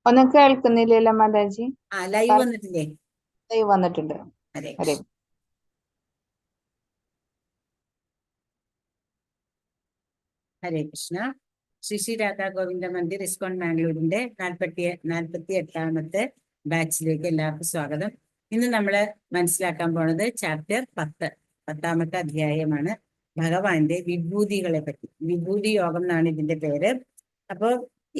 ഒന്നും കേൾക്കുന്നില്ലല്ലോ മാതാജി. ലൈവ് വന്നിട്ടില്ലേ? ദൈവം വന്നിട്ടുണ്ട്. ഹരേ ഹരേ കൃഷ്ണ. ഹരേ കൃഷ്ണ. ശ്രീ ശ്രീ രാധാ ഗോവിന്ദ മന്ദിർ ഇസ്കോൺ മാംഗ്ലൂരിന്റെ 48ാമത്തെ ബാച്ചിലേക്ക് എല്ലാവർക്കും സ്വാഗതം. ഇന്ന് നമ്മൾ മനസ്സിലാക്കാൻ പോണത് ചാപ്റ്റർ 10ാമത്തെ അധ്യായമാണ്. ഭഗവാന്റെ വിഭൂതികളെ പറ്റി. വിഭൂതി യോഗം എന്നാണ് ഇതിന്റെ പേര്. അപ്പോൾ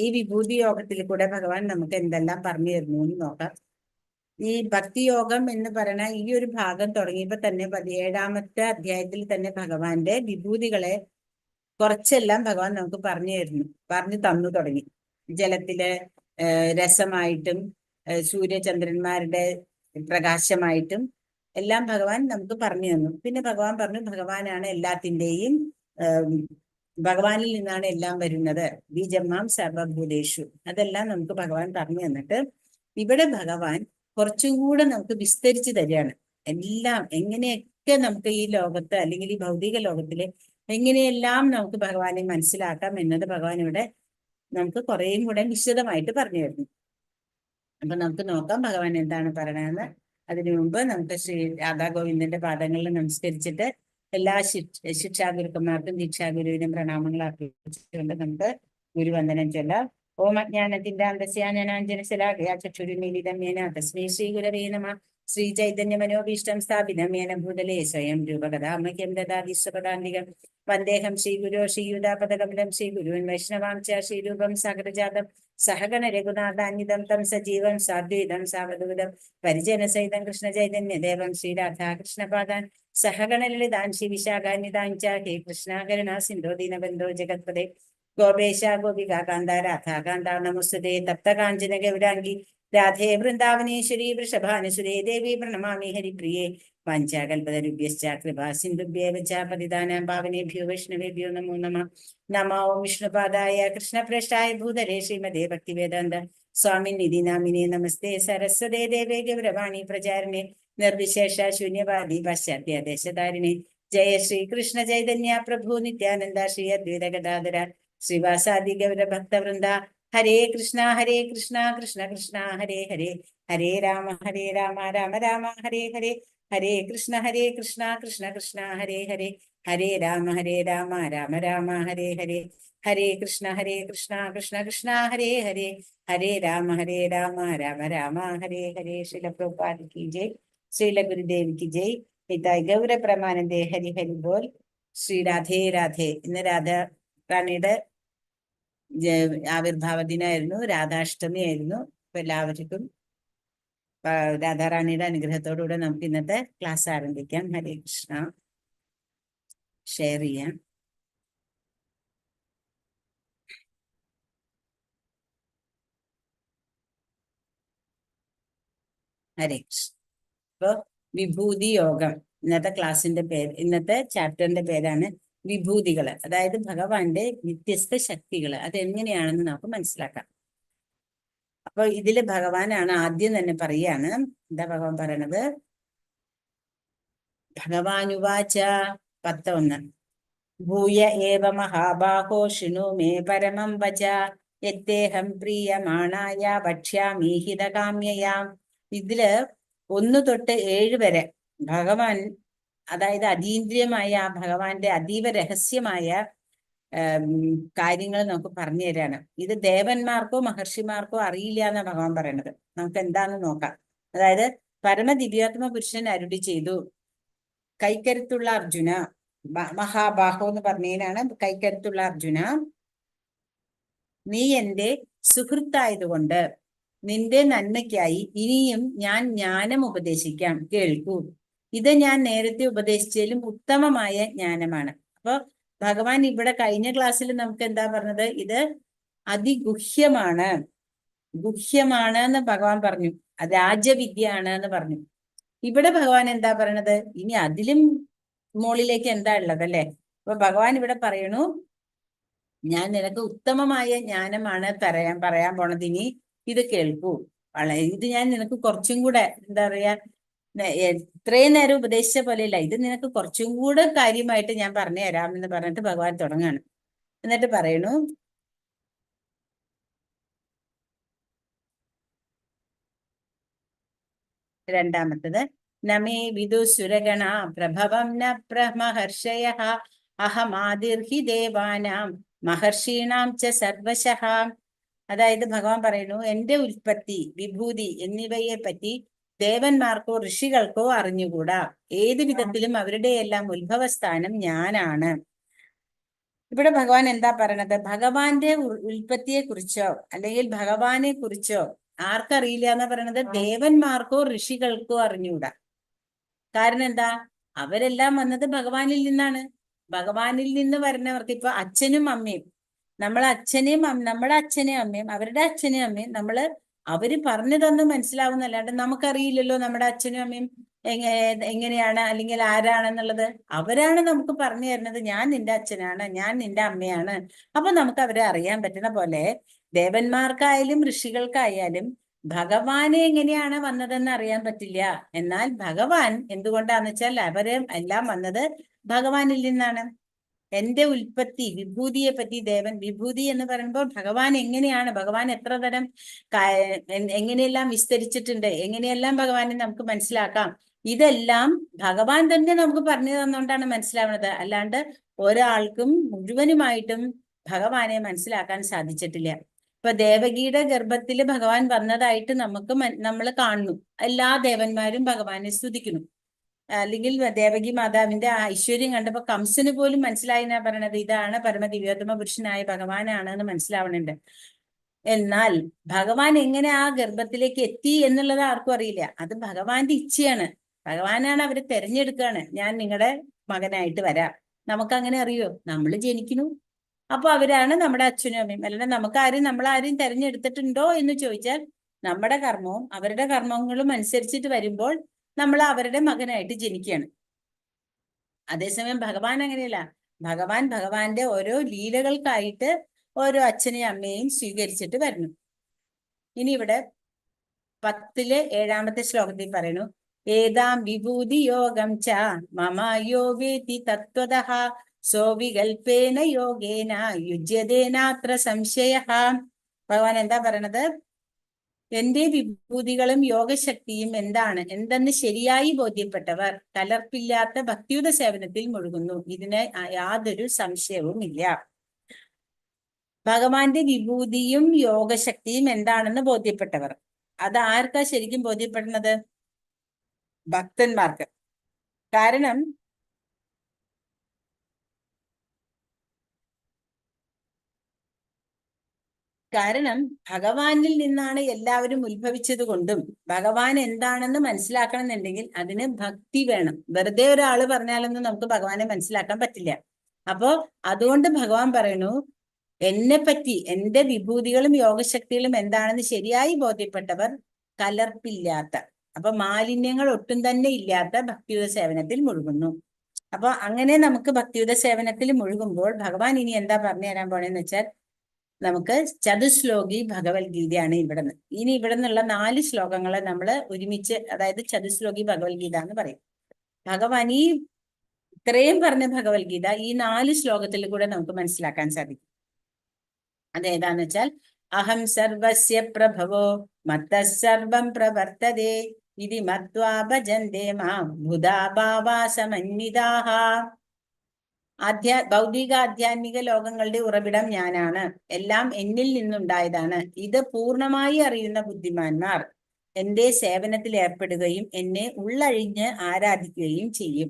ഈ വിഭൂതി യോഗത്തിൽ കൂടെ ഭഗവാൻ നമുക്ക് എന്തെല്ലാം പറഞ്ഞു തരുന്നു എന്ന് നോക്കാം. ഈ ഭക്തിയോഗം എന്ന് പറയുന്ന ഈ ഒരു ഭാഗം തുടങ്ങിയപ്പോൾ തന്നെ 17ാമത്തെ അധ്യായത്തിൽ തന്നെ ഭഗവാന്റെ വിഭൂതികളെ കുറച്ചെല്ലാം ഭഗവാൻ നമുക്ക് പറഞ്ഞു തന്നു തുടങ്ങി. ജലത്തിലെ രസമായിട്ടും സൂര്യചന്ദ്രന്മാരുടെ പ്രകാശമായിട്ടും എല്ലാം ഭഗവാൻ നമുക്ക് പറഞ്ഞു തന്നു. പിന്നെ ഭഗവാൻ പറഞ്ഞു ഭഗവാനാണ് എല്ലാത്തിൻ്റെയും, ഭഗവാനിൽ നിന്നാണ് എല്ലാം വരുന്നത്. ബീജമാം സർവഭൂതേഷു, അതെല്ലാം നമുക്ക് ഭഗവാൻ പറഞ്ഞു തന്നിട്ട് ഇവിടെ ഭഗവാൻ കുറച്ചും കൂടെ നമുക്ക് വിസ്തരിച്ച് തരികയാണ്. എല്ലാം എങ്ങനെയൊക്കെ നമുക്ക് ഈ ലോകത്ത് അല്ലെങ്കിൽ ഈ ഭൗതിക ലോകത്തില് എങ്ങനെയെല്ലാം നമുക്ക് ഭഗവാനെ മനസ്സിലാക്കാം എന്നത് ഭഗവാൻ ഇവിടെ നമുക്ക് കുറേയും കൂടെ വിശദമായിട്ട് പറഞ്ഞു തരുന്നു. അപ്പൊ നമുക്ക് നോക്കാം ഭഗവാൻ എന്താണ് പറയണതെന്ന്. അതിനു മുമ്പ് നമുക്ക് ശ്രീ രാധാ ഗോവിന്ദന്റെ പാദങ്ങളിൽ നമസ്കരിച്ചിട്ട് എല്ലാ ശിക്ഷാഗുരുക്കന്മാർക്കും ദീക്ഷാഗുരുവിനും പ്രണാമങ്ങൾ അർപ്പിച്ചുകൊണ്ട് നമുക്ക് ഗുരുവന്ദനം ചൊല്ലാം. ഓം അജ്ഞാനത്തിന്റെ അന്തസ്യാഞ്ജനശലാകയാ ചക്ഷുരുമീലിതമേന തസ്മൈ ശ്രീ ഗുരവേ നമഃ. ശ്രീ ചൈതന്യ മനോഭീഷ്ടം സ്ഥാപിതമേന ഭൂതലേ സ്വയം രൂപകഥാമഹ്യം ദദാതിശ്വപദാന്തികം വന്ദേഹം ശ്രീഗുരോ ശ്രീയുതാപദകമലം ശ്രീഗുരുവൻ വൈഷ്ണവാം ച ശ്രീരൂപം സാഗരജാതം സഹഗണ രഘുനാഥാന്വിതം തം സജീവം സാദ്വൈതം സാവധൂതം പരിജനസഹിതം കൃഷ്ണ ചൈതന്യ ദേവം ശ്രീരാധാകൃഷ്ണപാദാൻ സഹഗണ ലളിതാൻ ശ്രീ വിശാഖാന്വിതാൻ ച ഹേ കൃഷ്ണ കരുണാ സിന്ധോ ദീനബന്ധോ ജഗത്പദേ ഗോപേശ ഗോപികാ കാന്ത രാധാകാന്ത നമസ്തുതേ തപ്തകാഞ്ചന ഗൗരാംഗി രാധേ വൃന്ദാവനേശ്വരി വൃഷഭാനുസുരേ ദേവി പ്രണമാമി ഹരിപ്രിയേ വാഞ്ചാകൽപതരുഭ്യശ്ച കൃപാ സിന്ധുഭ്യേവ ച പതിതാനാം പാവനേഭ്യോ വൈഷ്ണവേഭ്യോ നമോ നമഃ. നമോ വിഷ്ണുപാദായ കൃഷ്ണപ്രേഷ്ഠായ ഭൂതലേ ശ്രീമതേ ഭക്തിവേദാന്ത സ്വാമിനിധി നാമിനേ നമസ്തേ സരസ്വതേ ദേവേ ഗൗരവാണി പ്രചാരിണേ നിർവിശേഷ ശൂന്യവാദി പാശ്ചാത്യ ദേശധാരിണേ ജയ ശ്രീ കൃഷ്ണ ചൈതന്യ പ്രഭു നിത്യാനന്ദ ശ്രീ അദ്വൈത ഗദാധര ശ്രീവാസാദി ഗൗരഭക്തവൃന്ദ ഹരേ കൃഷ്ണ കൃഷ്ണ കൃഷ്ണ ഹരേ ഹരേ ഹരേ രാമ രാമ രാമ ഹരേ ഹരേ ഹരേ കൃഷ്ണ കൃഷ്ണ കൃഷ്ണ ഹരേ ഹരേ ഹരേ രാമ രാമ രാമ ഹരേ ഹരേ ഹരേ കൃഷ്ണ കൃഷ്ണ കൃഷ്ണ ഹരേ ഹരേ ഹരേ രാമ രാമ രാമ ഹരേ ഹരേ. ശ്രീല പ്രഭുപാദ് കി ജയ്, ശ്രീല ഗുരുദേവ് കി ജയ്. ഹിതായ് ഗൗര പ്രമാനന്ദേ ഹരി ഹരി ബോൽ. ശ്രീ രാധേ രാധേ. ഇന്ന് രാധാ റാണിയുടെ ആവിർഭാവ ദിനമായിരുന്നു, രാധാഷ്ടമി ആയിരുന്നു. അപ്പൊ എല്ലാവർക്കും രാധാറാണിയുടെ അനുഗ്രഹത്തോടുകൂടെ നമുക്ക് ഇന്നത്തെ ക്ലാസ് ആരംഭിക്കാം. ഹരേ കൃഷ്ണ. ഷെയർ ചെയ്യാം. ഹരേ കൃഷ്ണ. ഇപ്പൊ വിഭൂതി യോഗം ഇന്നത്തെ ക്ലാസ്സിന്റെ പേര്, ഇന്നത്തെ ചാപ്റ്ററിന്റെ പേരാണ് വിഭൂതികള്. അതായത് ഭഗവാന്റെ വ്യത്യസ്ത ശക്തികള് അതെങ്ങനെയാണെന്ന് നമുക്ക് മനസ്സിലാക്കാം. അപ്പൊ ഇതില് ഭഗവാനാണ് ആദ്യം തന്നെ പറയാണ്. എന്താ ഭഗവാൻ പറയണത്? ഭഗവാനുവാച 10:1 ഭൂയ ഏവ മഹാബാഹോ ശൃണു മേ പരമം വച യത്തേഹം പ്രിയമാണായ ഭക്ഷ്യാമീഹിതകാമ്യയാം. ഇതില് 1 തൊട്ട് 7 വരെ ഭഗവാൻ, അതായത് അതീന്ദ്രിയമായ ആ ഭഗവാന്റെ അതീവ രഹസ്യമായ കാര്യങ്ങൾ നമുക്ക് പറഞ്ഞു തരാണ്. ഇത് ദേവന്മാർക്കോ മഹർഷിമാർക്കോ അറിയില്ല എന്നാണ് ഭഗവാൻ പറയണത്. നമുക്ക് എന്താന്ന് നോക്കാം. അതായത് പരമദിവ്യാത്മ പുരുഷൻ അരുളി ചെയ്തു, കൈക്കരുത്തുള്ള അർജുന, മഹാബാഹോ എന്ന് പറഞ്ഞതിനാണ് കൈക്കരുത്തുള്ള അർജുന, നീ എന്റെ സുഹൃത്തായതുകൊണ്ട് നിന്റെ നന്മയ്ക്കായി ഇനിയും ഞാൻ ജ്ഞാനം ഉപദേശിക്കാം, കേൾക്കൂ. ഇത് ഞാൻ നേരത്തെ ഉപദേശിച്ചതിലും ഉത്തമമായ ജ്ഞാനമാണ്. അപ്പൊ ഭഗവാൻ ഇവിടെ കഴിഞ്ഞ ക്ലാസ്സിൽ നമുക്ക് എന്താ പറഞ്ഞത്? ഇത് അതിഗുഹ്യമാണ്, ഗുഹ്യമാണ് എന്ന് ഭഗവാൻ പറഞ്ഞു. രാജവിദ്യയാണ് എന്ന് പറഞ്ഞു. ഇവിടെ ഭഗവാൻ എന്താ പറയണത്? ഇനി അതിലും മുകളിലേക്ക് എന്താ ഉള്ളത് അല്ലെ? അപ്പൊ ഭഗവാൻ ഇവിടെ പറയണു, ഞാൻ നിനക്ക് ഉത്തമമായ ജ്ഞാനമാണ് പറയാൻ പോണത്. ഇനി ഇത് കേൾക്കൂ. ഇത് ഞാൻ നിനക്ക് കുറച്ചും കൂടെ എന്താ പറയാ, ഇത്രയും നേരം ഉപദേശിച്ച പോലെയല്ല, ഇത് നിനക്ക് കുറച്ചും കൂടെ കാര്യമായിട്ട് ഞാൻ പറഞ്ഞു തരാമെന്ന് പറഞ്ഞിട്ട് ഭഗവാൻ തുടങ്ങാണ്. എന്നിട്ട് പറയണു, രണ്ടാമത്തത് നമേ വിദുസുരഗണ പ്രഭവം ന പ്രമഹർഷയഃ അഹമാദിർഹി ദേവാനാം മഹർഷീണാം ച സർവശഃ. അതായത് ഭഗവാൻ പറയുന്നു, എന്റെ ഉൽപ്പത്തി, വിഭൂതി എന്നിവയെ പറ്റി ദേവന്മാർക്കോ ഋഷികൾക്കോ അറിഞ്ഞുകൂടാ. ഏത് വിധത്തിലും അവരുടെ എല്ലാം ഉത്ഭവസ്ഥാനം ഞാനാണ്. ഇവിടെ ഭഗവാൻ എന്താ പറയണത്? ഭഗവാന്റെ ഉൽപ്പത്തിയെ കുറിച്ചോ അല്ലെങ്കിൽ ഭഗവാനെ കുറിച്ചോ ആർക്കറിയില്ല എന്നാ പറയണത്? ദേവന്മാർക്കോ ഋഷികൾക്കോ അറിഞ്ഞുകൂടാ. കാരണം എന്താ? അവരെല്ലാം വന്നത് ഭഗവാനിൽ നിന്നാണ്. ഭഗവാനിൽ നിന്ന് വരുന്നവർക്ക് ഇപ്പൊ അച്ഛനും അമ്മയും, നമ്മുടെ അച്ഛനെയും അമ്മയും അവരുടെ അച്ഛനെയും അമ്മയും അവര് പറഞ്ഞു തന്ന് മനസ്സിലാവുന്നല്ലാണ്ട് നമുക്കറിയില്ലല്ലോ നമ്മുടെ അച്ഛനും അമ്മയും എങ്ങനെയാണ് അല്ലെങ്കിൽ ആരാണെന്നുള്ളത്. അവരാണ് നമുക്ക് പറഞ്ഞു തരുന്നത്, ഞാൻ നിന്റെ അച്ഛനാണ്, ഞാൻ നിന്റെ അമ്മയാണ്. അപ്പൊ നമുക്ക് അവരെ അറിയാൻ പറ്റുന്ന പോലെ ദേവന്മാർക്കായാലും ഋഷികൾക്കായാലും ഭഗവാനെ എങ്ങനെയാണ് വന്നതെന്ന് അറിയാൻ പറ്റില്ല. എന്നാൽ ഭഗവാൻ എന്തുകൊണ്ടാന്ന് വെച്ചാൽ അവര് എല്ലാം വന്നത് ഭഗവാനിൽ നിന്നാണ്. എന്റെ ഉൽപ്പത്തി, വിഭൂതിയെ പറ്റി വിഭൂതി എന്ന് പറയുമ്പോൾ ഭഗവാൻ എങ്ങനെയാണ്, ഭഗവാൻ എത്ര തരം എങ്ങനെയെല്ലാം വിസ്തരിച്ചിട്ടുണ്ട്, എങ്ങനെയെല്ലാം ഭഗവാനെ നമുക്ക് മനസ്സിലാക്കാം, ഇതെല്ലാം ഭഗവാൻ തന്നെ നമുക്ക് പറഞ്ഞു തന്നുകൊണ്ടാണ് മനസ്സിലാവുന്നത്. അല്ലാണ്ട് ഒരാൾക്കും മുഴുവനുമായിട്ടും ഭഗവാനെ മനസ്സിലാക്കാൻ സാധിച്ചിട്ടില്ല. ഇപ്പൊ ദേവകിയുടെ ഗർഭത്തിൽ ഭഗവാൻ വന്നതായിട്ട് നമ്മൾ കാണുന്നു. എല്ലാ ദേവന്മാരും ഭഗവാനെ സ്തുതിക്കുന്നു. അല്ലെങ്കിൽ ദേവകി മാതാവിന്റെ ആ ഐശ്വര്യം കണ്ടപ്പോ കംസന് പോലും മനസ്സിലായി എന്നാ പറയണത്, ഇതാണ് പരമദിവ്യോത്തമ പുരുഷനായ ഭഗവാനാണ് എന്ന് മനസ്സിലാവണുണ്ട്. എന്നാൽ ഭഗവാൻ എങ്ങനെ ആ ഗർഭത്തിലേക്ക് എത്തി എന്നുള്ളത് ആർക്കും അറിയില്ല. അത് ഭഗവാന്റെ ഇച്ഛയാണ്. ഭഗവാനാണ് അവരെ തെരഞ്ഞെടുക്കുകയാണ്. ഞാൻ നിങ്ങളുടെ മകനായിട്ട് വരാം. നമുക്കങ്ങനെ അറിയോ? നമ്മൾ ജനിക്കുന്നു, അപ്പൊ അവരാണ് നമ്മുടെ അച്ഛനും അമ്മയും. അല്ലാണ്ട് നമ്മളാരും തെരഞ്ഞെടുത്തിട്ടുണ്ടോ എന്ന് ചോദിച്ചാൽ നമ്മുടെ കർമ്മവും അവരുടെ കർമ്മങ്ങളും അനുസരിച്ചിട്ട് വരുമ്പോൾ നമ്മൾ അവരുടെ മകനായിട്ട് ജനിക്കുകയാണ്. അതേസമയം ഭഗവാൻ അങ്ങനെയല്ല. ഭഗവാന്റെ ഓരോ ലീലകൾക്കായിട്ട് ഓരോ അച്ഛനെയും അമ്മയെയും സ്വീകരിച്ചിട്ട് വരുന്നു. ഇനി ഇവിടെ 10-ലെ 7-ാമത്തെ ശ്ലോകത്തിൽ പറയുന്നു, ഏതാം വിഭൂതി യോഗം ച മമ യോ വേതി തത്വതഃ സോ വികൽപേന യോഗേന യുജ്യതേനാത്ര സംശയഃ. ഭഗവാൻ എന്താ പറയണത്? എന്റെ വിഭൂതികളും യോഗശക്തിയും എന്തെന്ന് ശരിയായി ബോധ്യപ്പെട്ടവർ കലർപ്പില്ലാത്ത ഭക്തിയുത സേവനത്തിൽ മുഴുകുന്നു. ഇതിന് യാതൊരു സംശയവുമില്ല. ഭഗവാന്റെ വിഭൂതിയും യോഗശക്തിയും എന്താണെന്ന് ബോധ്യപ്പെട്ടവർ, അത് ആർക്കാ ശരിക്കും ബോധ്യപ്പെടുന്നത്? ഭക്തന്മാർക്ക്. കാരണം ഭഗവാനിൽ നിന്നാണ് എല്ലാവരും ഉത്ഭവിച്ചത് കൊണ്ടും ഭഗവാൻ എന്താണെന്ന് മനസ്സിലാക്കണമെന്നുണ്ടെങ്കിൽ അതിന് ഭക്തി വേണം. വെറുതെ ഒരാള് പറഞ്ഞാലൊന്നും നമുക്ക് ഭഗവാനെ മനസ്സിലാക്കാൻ പറ്റില്ല. അപ്പോ അതുകൊണ്ട് ഭഗവാൻ പറയുന്നു, എന്നെ പറ്റി, എന്റെ വിഭൂതികളും യോഗശക്തികളും എന്താണെന്ന് ശരിയായി ബോധ്യപ്പെട്ടവർ കലർപ്പില്ലാത്ത, അപ്പൊ മാലിന്യങ്ങൾ ഒട്ടും തന്നെ ഇല്ലാത്ത ഭക്തിയുത സേവനത്തിൽ മുഴുകുന്നു. അപ്പൊ അങ്ങനെ നമുക്ക് ഭക്തിയുത സേവനത്തിൽ മുഴുകുമ്പോൾ ഭഗവാൻ ഇനി എന്താ പറഞ്ഞു തരാൻ പോണെന്ന് വെച്ചാൽ, നമുക്ക് ചതുശ്ലോകി ഭഗവത്ഗീതയാണ് ഇവിടുന്ന്. ഇനി ഇവിടെ നിന്നുള്ള 4 ശ്ലോകങ്ങളെ നമ്മൾ ഒരുമിച്ച്, അതായത് ചതുശ്ലോകി ഭഗവത്ഗീത എന്ന് പറയും. ഭഗവാൻ ഈ ഇത്രയും പറഞ്ഞ ഭഗവത്ഗീത ഈ 4 ശ്ലോകത്തിൽ കൂടെ നമുക്ക് മനസ്സിലാക്കാൻ സാധിക്കും. അതേതാന്ന് വെച്ചാൽ, അഹം സർവസ്യ പ്രഭവോ മത്തഃ സർവം പ്രവർത്തതേ ഇതി മത്വാ ഭജന്തേ മാം ബുധാ ഭാവാ സമന്വിതാഃ. ഭൗതിക ആധ്യാത്മിക ലോകങ്ങളുടെ ഉറവിടം ഞാനാണ്, എല്ലാം എന്നിൽ നിന്നുണ്ടായതാണ്. ഇത് പൂർണ്ണമായി അറിയുന്ന ബുദ്ധിമാന്മാർ എന്റെ സേവനത്തിൽ ഏർപ്പെടുകയും എന്നെ ഉള്ളഴിഞ്ഞ് ആരാധിക്കുകയും ചെയ്യും.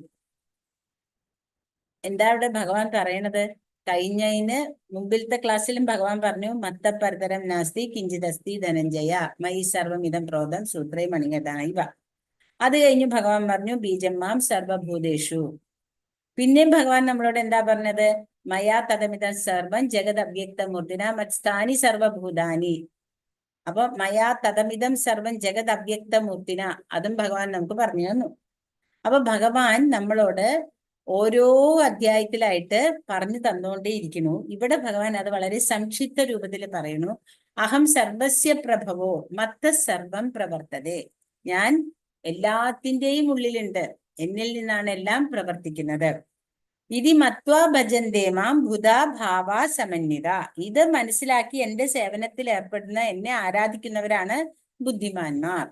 എന്താ ഇവിടെ ഭഗവാൻ പറയണത്? കഴിഞ്ഞതിന് മുമ്പിലത്തെ ക്ലാസ്സിലും ഭഗവാൻ പറഞ്ഞു, മത്തപരതരം നാസ്തി കിഞ്ചിതസ്തി ധനഞ്ജയ മയി സർവമിതം പ്രോതം സൂത്രേ മണികതായിവ. അത് കഴിഞ്ഞ് ഭഗവാൻ പറഞ്ഞു, ബീജം മാം സർവഭൂതേഷു. പിന്നെയും ഭഗവാൻ നമ്മളോട് എന്താ പറഞ്ഞത്? മയാ തദമിതം സർവം ജഗത് അവ്യക്ത മൂർത്തിന മത്സ്ഥാനി സർവഭൂതാനി. അപ്പൊ മയാ തദമിതം സർവം ജഗത് അവ്യക്ത മൂർത്തിന, അതും ഭഗവാൻ നമുക്ക് പറഞ്ഞു തന്നു. അപ്പൊ ഭഗവാൻ നമ്മളോട് ഓരോ അധ്യായത്തിലായിട്ട് പറഞ്ഞു തന്നുകൊണ്ടേയിരിക്കുന്നു. ഇവിടെ ഭഗവാൻ അത് വളരെ സംക്ഷിപ്ത രൂപത്തിൽ പറയുന്നു. അഹം സർവസ്യ പ്രഭവോ മത്തഃ സർവം പ്രവർത്തതേ. ഞാൻ എല്ലാത്തിൻ്റെയും ഉള്ളിലുണ്ട്, എന്നിൽ നിന്നാണ് എല്ലാം പ്രവർത്തിക്കുന്നത്. ഇതി മത്വാ ഭജന്തേ മാം ബുധാ ഭാവാ സമന്വിത. ഇത് മനസ്സിലാക്കി എന്റെ സേവനത്തിൽ ഏർപ്പെടുന്ന, എന്നെ ആരാധിക്കുന്നവരാണ് ബുദ്ധിമാന്മാർ.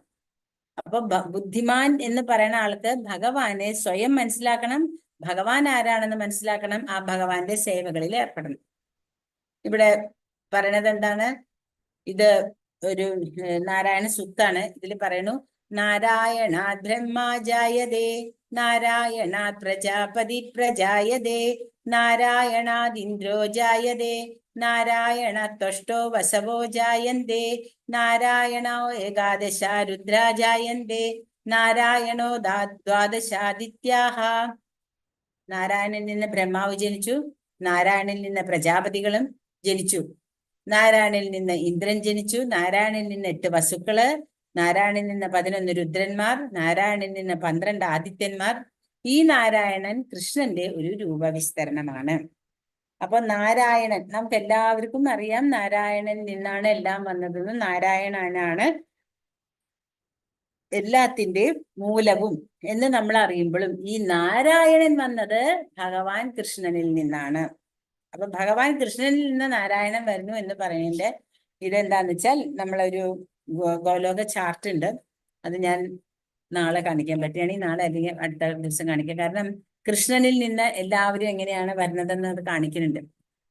അപ്പൊ ബുദ്ധിമാൻ എന്ന് പറയുന്ന ആൾക്ക് ഭഗവാനെ സ്വയം മനസ്സിലാക്കണം, ഭഗവാൻ ആരാണെന്ന് മനസ്സിലാക്കണം, ആ ഭഗവാന്റെ സേവകളിൽ ഏർപ്പെടണം. ഇവിടെ പറയണത് എന്താണ്? ഇത് ഒരു നാരായണ സൂക്താണ്. ഇതിൽ പറയുന്നു, നാരായണാത് ബ്രഹ്മാ ജായതേ, നാരായണാത് പ്രജാപതി പ്രജായതേ, നാരായണാത് ഇന്ദ്രോ ജായതേ, നാരായണാത് ത്വഷ്ടോ വസവോ ജായന്തേ, നാരായണോ ഏകാദശ രുദ്രാ ജായന്തേ, നാരായണോ ദ്വാദശാദിത്യാഹ. നാരായണനിൽ നിന്ന് ബ്രഹ്മാവ് ജനിച്ചു, നാരായണനിൽ നിന്ന് പ്രജാപതികളും ജനിച്ചു, നാരായണനിൽ നിന്ന് ഇന്ദ്രൻ ജനിച്ചു, നാരായണനിൽ നിന്ന് 8 വസുക്കള്, നാരായണനിൽ നിന്ന് 11 രുദ്രന്മാർ, നാരായണനിൽ നിന്ന് 12 ആദിത്യന്മാർ. ഈ നാരായണൻ കൃഷ്ണന്റെ ഒരു രൂപവിസ്തരണമാണ്. അപ്പൊ നാരായണൻ നമുക്ക് എല്ലാവർക്കും അറിയാം, നാരായണനിൽ നിന്നാണ് എല്ലാം വന്നതെന്ന്. നാരായണനാണ് എല്ലാത്തിന്റെയും മൂലവും എന്ന് നമ്മൾ അറിയുമ്പോഴും ഈ നാരായണൻ വന്നത് ഭഗവാൻ കൃഷ്ണനിൽ നിന്നാണ്. അപ്പൊ ഭഗവാൻ കൃഷ്ണനിൽ നിന്ന് നാരായണൻ വരുന്നു എന്ന് പറയുന്നതിന്റെ ഇതെന്താന്ന് വെച്ചാൽ, നമ്മളൊരു ഗോലോക ചാർട്ട് ഉണ്ട്, അത് ഞാൻ നാളെ കാണിക്കാൻ പറ്റുകയാണെങ്കിൽ നാളെ അല്ലെങ്കിൽ അടുത്ത ദിവസം കാണിക്കാം. കാരണം കൃഷ്ണനിൽ നിന്ന് എല്ലാവരും എങ്ങനെയാണ് വരുന്നതെന്ന് അത് കാണിക്കുന്നുണ്ട്.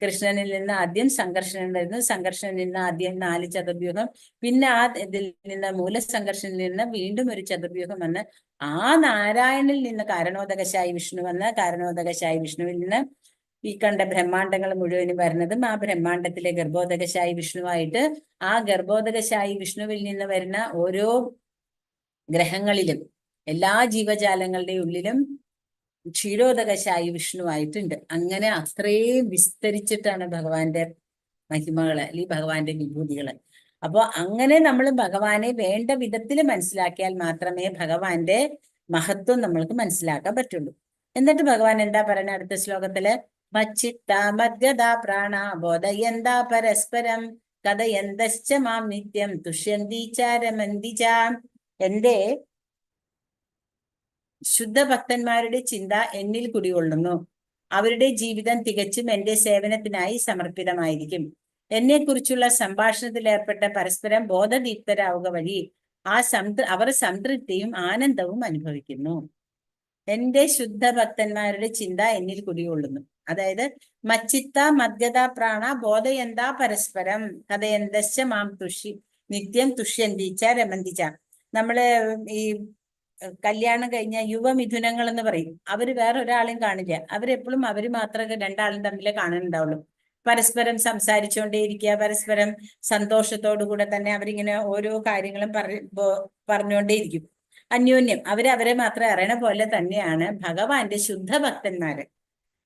കൃഷ്ണനിൽ നിന്ന് ആദ്യം സംഘർഷണൻ വരുന്നു, സംഘർഷനിൽ നിന്ന് ആദ്യം 4 ചതുർവ്യൂഹം, പിന്നെ ആ ഇതിൽ നിന്ന് മൂലസംഘർഷനിൽ നിന്ന് വീണ്ടും ഒരു ചതുർവ്യൂഹം വന്ന് ആ നാരായണിൽ നിന്ന് കാരണോദകശായി വിഷ്ണു വന്ന്, കാരണോദകശായി വിഷ്ണുവിൽ നിന്ന് ഈ കണ്ട ബ്രഹ്മാണ്ടങ്ങൾ മുഴുവനും വരുന്നതും ആ ബ്രഹ്മാണ്ടത്തിലെ ഗർഭോദകശായി വിഷ്ണുവായിട്ട്, ആ ഗർഭോദകശായി വിഷ്ണുവിൽ നിന്ന് വരുന്ന ഓരോ ഗ്രഹങ്ങളിലും എല്ലാ ജീവജാലങ്ങളുടെ ഉള്ളിലും ക്ഷീരോദകശായി വിഷ്ണുവായിട്ടുണ്ട്. അങ്ങനെ അത്രയും വിസ്തരിച്ചിട്ടാണ് ഭഗവാന്റെ മഹിമകള് അല്ലെങ്കിൽ ഭഗവാന്റെ വിഭൂതികള്. അപ്പൊ അങ്ങനെ നമ്മൾ ഭഗവാനെ വേണ്ട വിധത്തിൽ മനസ്സിലാക്കിയാൽ മാത്രമേ ഭഗവാന്റെ മഹത്വം നമ്മൾക്ക് മനസ്സിലാക്കാൻ പറ്റുള്ളൂ. എന്നിട്ട് ഭഗവാൻ എന്താ പറയുന്നത് അടുത്ത ശ്ലോകത്തില്? മച്ചിത്ത മദ്ഗത പ്രാണ ബോധയന്ത പരസ്പരം കഥയന്തശ്ച മാം നിത്യം തുഷ്യന്തിചാരമന്തിച. എന്റെ ശുദ്ധഭക്തന്മാരുടെ ചിന്ത എന്നിൽ കുടികൊള്ളുന്നു. അവരുടെ ജീവിതം തികച്ചും എന്റെ സേവനത്തിനായി സമർപ്പിതമായിരിക്കും. എന്നെക്കുറിച്ചുള്ള സംഭാഷണത്തിൽ ഏർപ്പെട്ട പരസ്പരം ബോധദീപ്തരാവുക വഴി അവർ സംതൃപ്തിയും ആനന്ദവും അനുഭവിക്കുന്നു. എന്റെ ശുദ്ധഭക്തന്മാരുടെ ചിന്ത എന്നിൽ കുടികൊള്ളുന്നു. അതായത് മച്ചിത്ത മദ്ഗത പ്രാണ ബോധയന്ത പരസ്പരം കഥയന്തശ്ച മാം നിത്യം തുഷ്യന്തിച്ച രമന്തിച്ച. നമ്മള് ഈ കല്യാണം കഴിഞ്ഞ യുവമിഥുനങ്ങൾ എന്ന് പറയും. അവര് വേറെ ഒരാളെയും കാണില്ല. അവരെപ്പോഴും അവര് മാത്രമേ രണ്ടാളും തമ്മിലേ കാണുന്നുണ്ടാവുള്ളൂ. പരസ്പരം സംസാരിച്ചുകൊണ്ടേയിരിക്കുക, പരസ്പരം സന്തോഷത്തോടു കൂടെ തന്നെ അവരിങ്ങനെ ഓരോ കാര്യങ്ങളും പറഞ്ഞുകൊണ്ടേയിരിക്കും. അന്യോന്യം അവരെ മാത്രം അറിയണ പോലെ തന്നെയാണ് ഭഗവാന്റെ ശുദ്ധഭക്തന്മാര്.